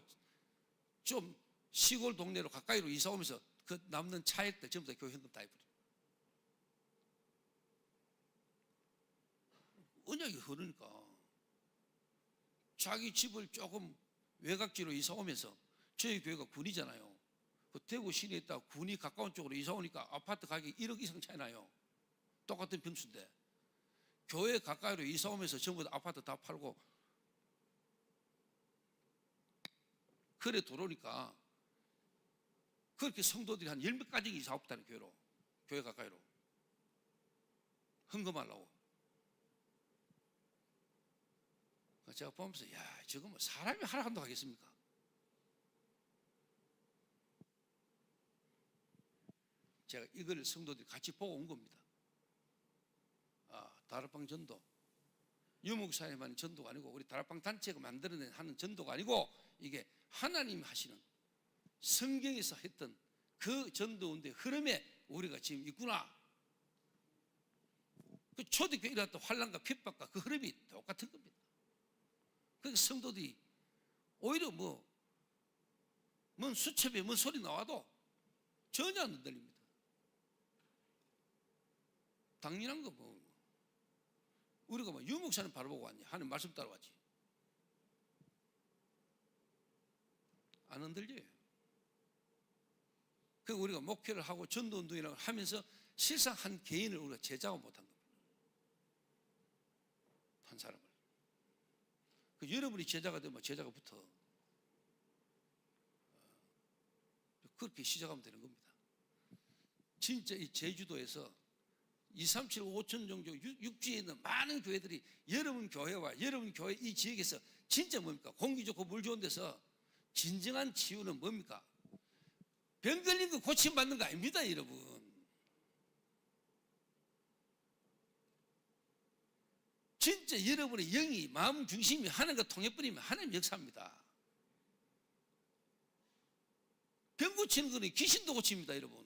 [SPEAKER 1] 좀 시골 동네로 가까이로 이사 오면서 그 남는 차액들 전부 다 교회 현금 다 해버려요. 언약이 흐르니까 자기 집을 조금 외곽지로 이사 오면서 저희 교회가 군이잖아요. 그 대구 시내에 있다 군이 가까운 쪽으로 이사 오니까 아파트 가격이 1억 이상 차이 나요. 똑같은 평수인데 교회 가까이로 이사 오면서 전부 다 아파트 다 팔고 그래 들어오니까 그렇게 성도들이 한 10몇 가지 이사 없다는 교회로, 교회 가까이로 헌금하려고. 제가 보면서 야 저거 뭐 사람이 하라 한다고 하겠습니까? 제가 이걸 성도들이 같이 보고 온 겁니다. 다락방 전도 유목사님만의 전도가 아니고 우리 다락방 단체가 만들어낸 하는 전도가 아니고 이게 하나님이 하시는 성경에서 했던 그 전도운동의 흐름에 우리가 지금 있구나. 그 초대교회 일어났던 환난과 핍박과 그 흐름이 똑같은 겁니다. 그러니까 성도들이 오히려 뭔 수첩에 뭔 소리 나와도 전혀 안 흔들립니다. 당연한 거 뭐. 우리가 뭐 유목사는 바로 보고 왔냐? 하는 말씀 따라왔지. 안 흔들려요. 그 우리가 목회를 하고 전도운동이라고 하면서 실상 한 개인을 우리가 제자가 못한 겁니다. 한 사람을. 그 여러분이 제자가 되면 제자가 붙어. 그렇게 시작하면 되는 겁니다. 진짜 이 제주도에서 2, 3, 7, 5천 정도 육지에 있는 많은 교회들이 여러분 교회와 여러분 교회 이 지역에서 진짜 뭡니까? 공기 좋고 물 좋은 데서 진정한 치유는 뭡니까? 병 걸린 거 고침받는 거 아닙니다 여러분. 진짜 여러분의 영이 마음 중심이 하나님과 통해버리면 하나님 역사입니다. 병 고치는 거는 귀신도 고칩니다 여러분.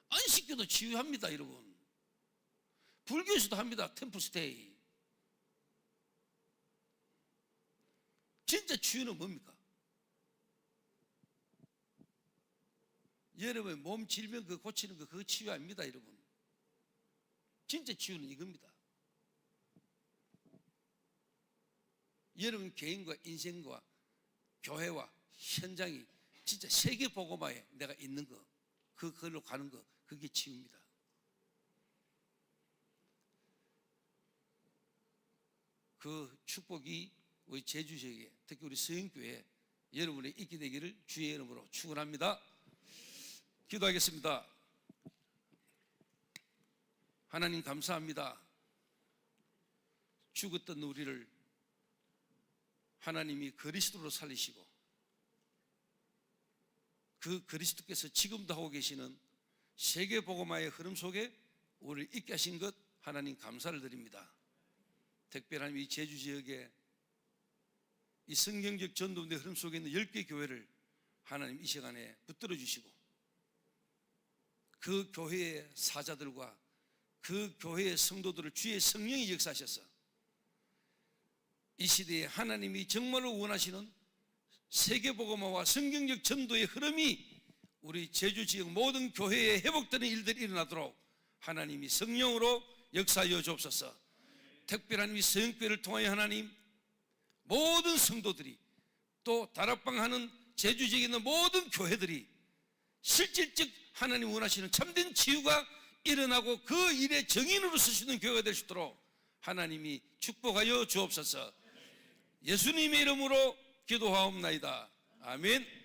[SPEAKER 1] 안식교도 치유합니다 여러분. 불교에서도 합니다. 템플스테이. 진짜 치유는 뭡니까? 여러분의 몸 질병 그거 고치는 거 그거 치유 아닙니다 여러분. 진짜 치유는 이겁니다. 여러분 개인과 인생과 교회와 현장이 진짜 세계복음화에 내가 있는 거 그걸로 가는 거 그게 치유입니다. 그 축복이 우리 제주 지역에 특히 우리 서영교회에 여러분의 있게 되기를 주의 이름으로 축원합니다. 기도하겠습니다. 하나님 감사합니다. 죽었던 우리를 하나님이 그리스도로 살리시고 그 그리스도께서 지금도 하고 계시는 세계복음화의 흐름 속에 우리를 있게 하신 것 하나님 감사를 드립니다. 특별한 이 제주 지역에 이 성경적 전도운동의 흐름 속에 있는 10개 교회를 하나님 이 시간에 붙들어 주시고 그 교회의 사자들과 그 교회의 성도들을 주의 성령이 역사하셔서 이 시대에 하나님이 정말로 원하시는 세계복음화와 성경적 전도의 흐름이 우리 제주 지역 모든 교회에 회복되는 일들이 일어나도록 하나님이 성령으로 역사하여 주옵소서. 특별한 이 서영교회를 통하여 하나님 모든 성도들이 또 다락방하는 제주 지역에 있는 모든 교회들이 실질적 하나님 원하시는 참된 치유가 일어나고 그 일의 정인으로 서시는 교회가 될 수 있도록 하나님이 축복하여 주옵소서. 예수님의 이름으로 기도하옵나이다. 아멘.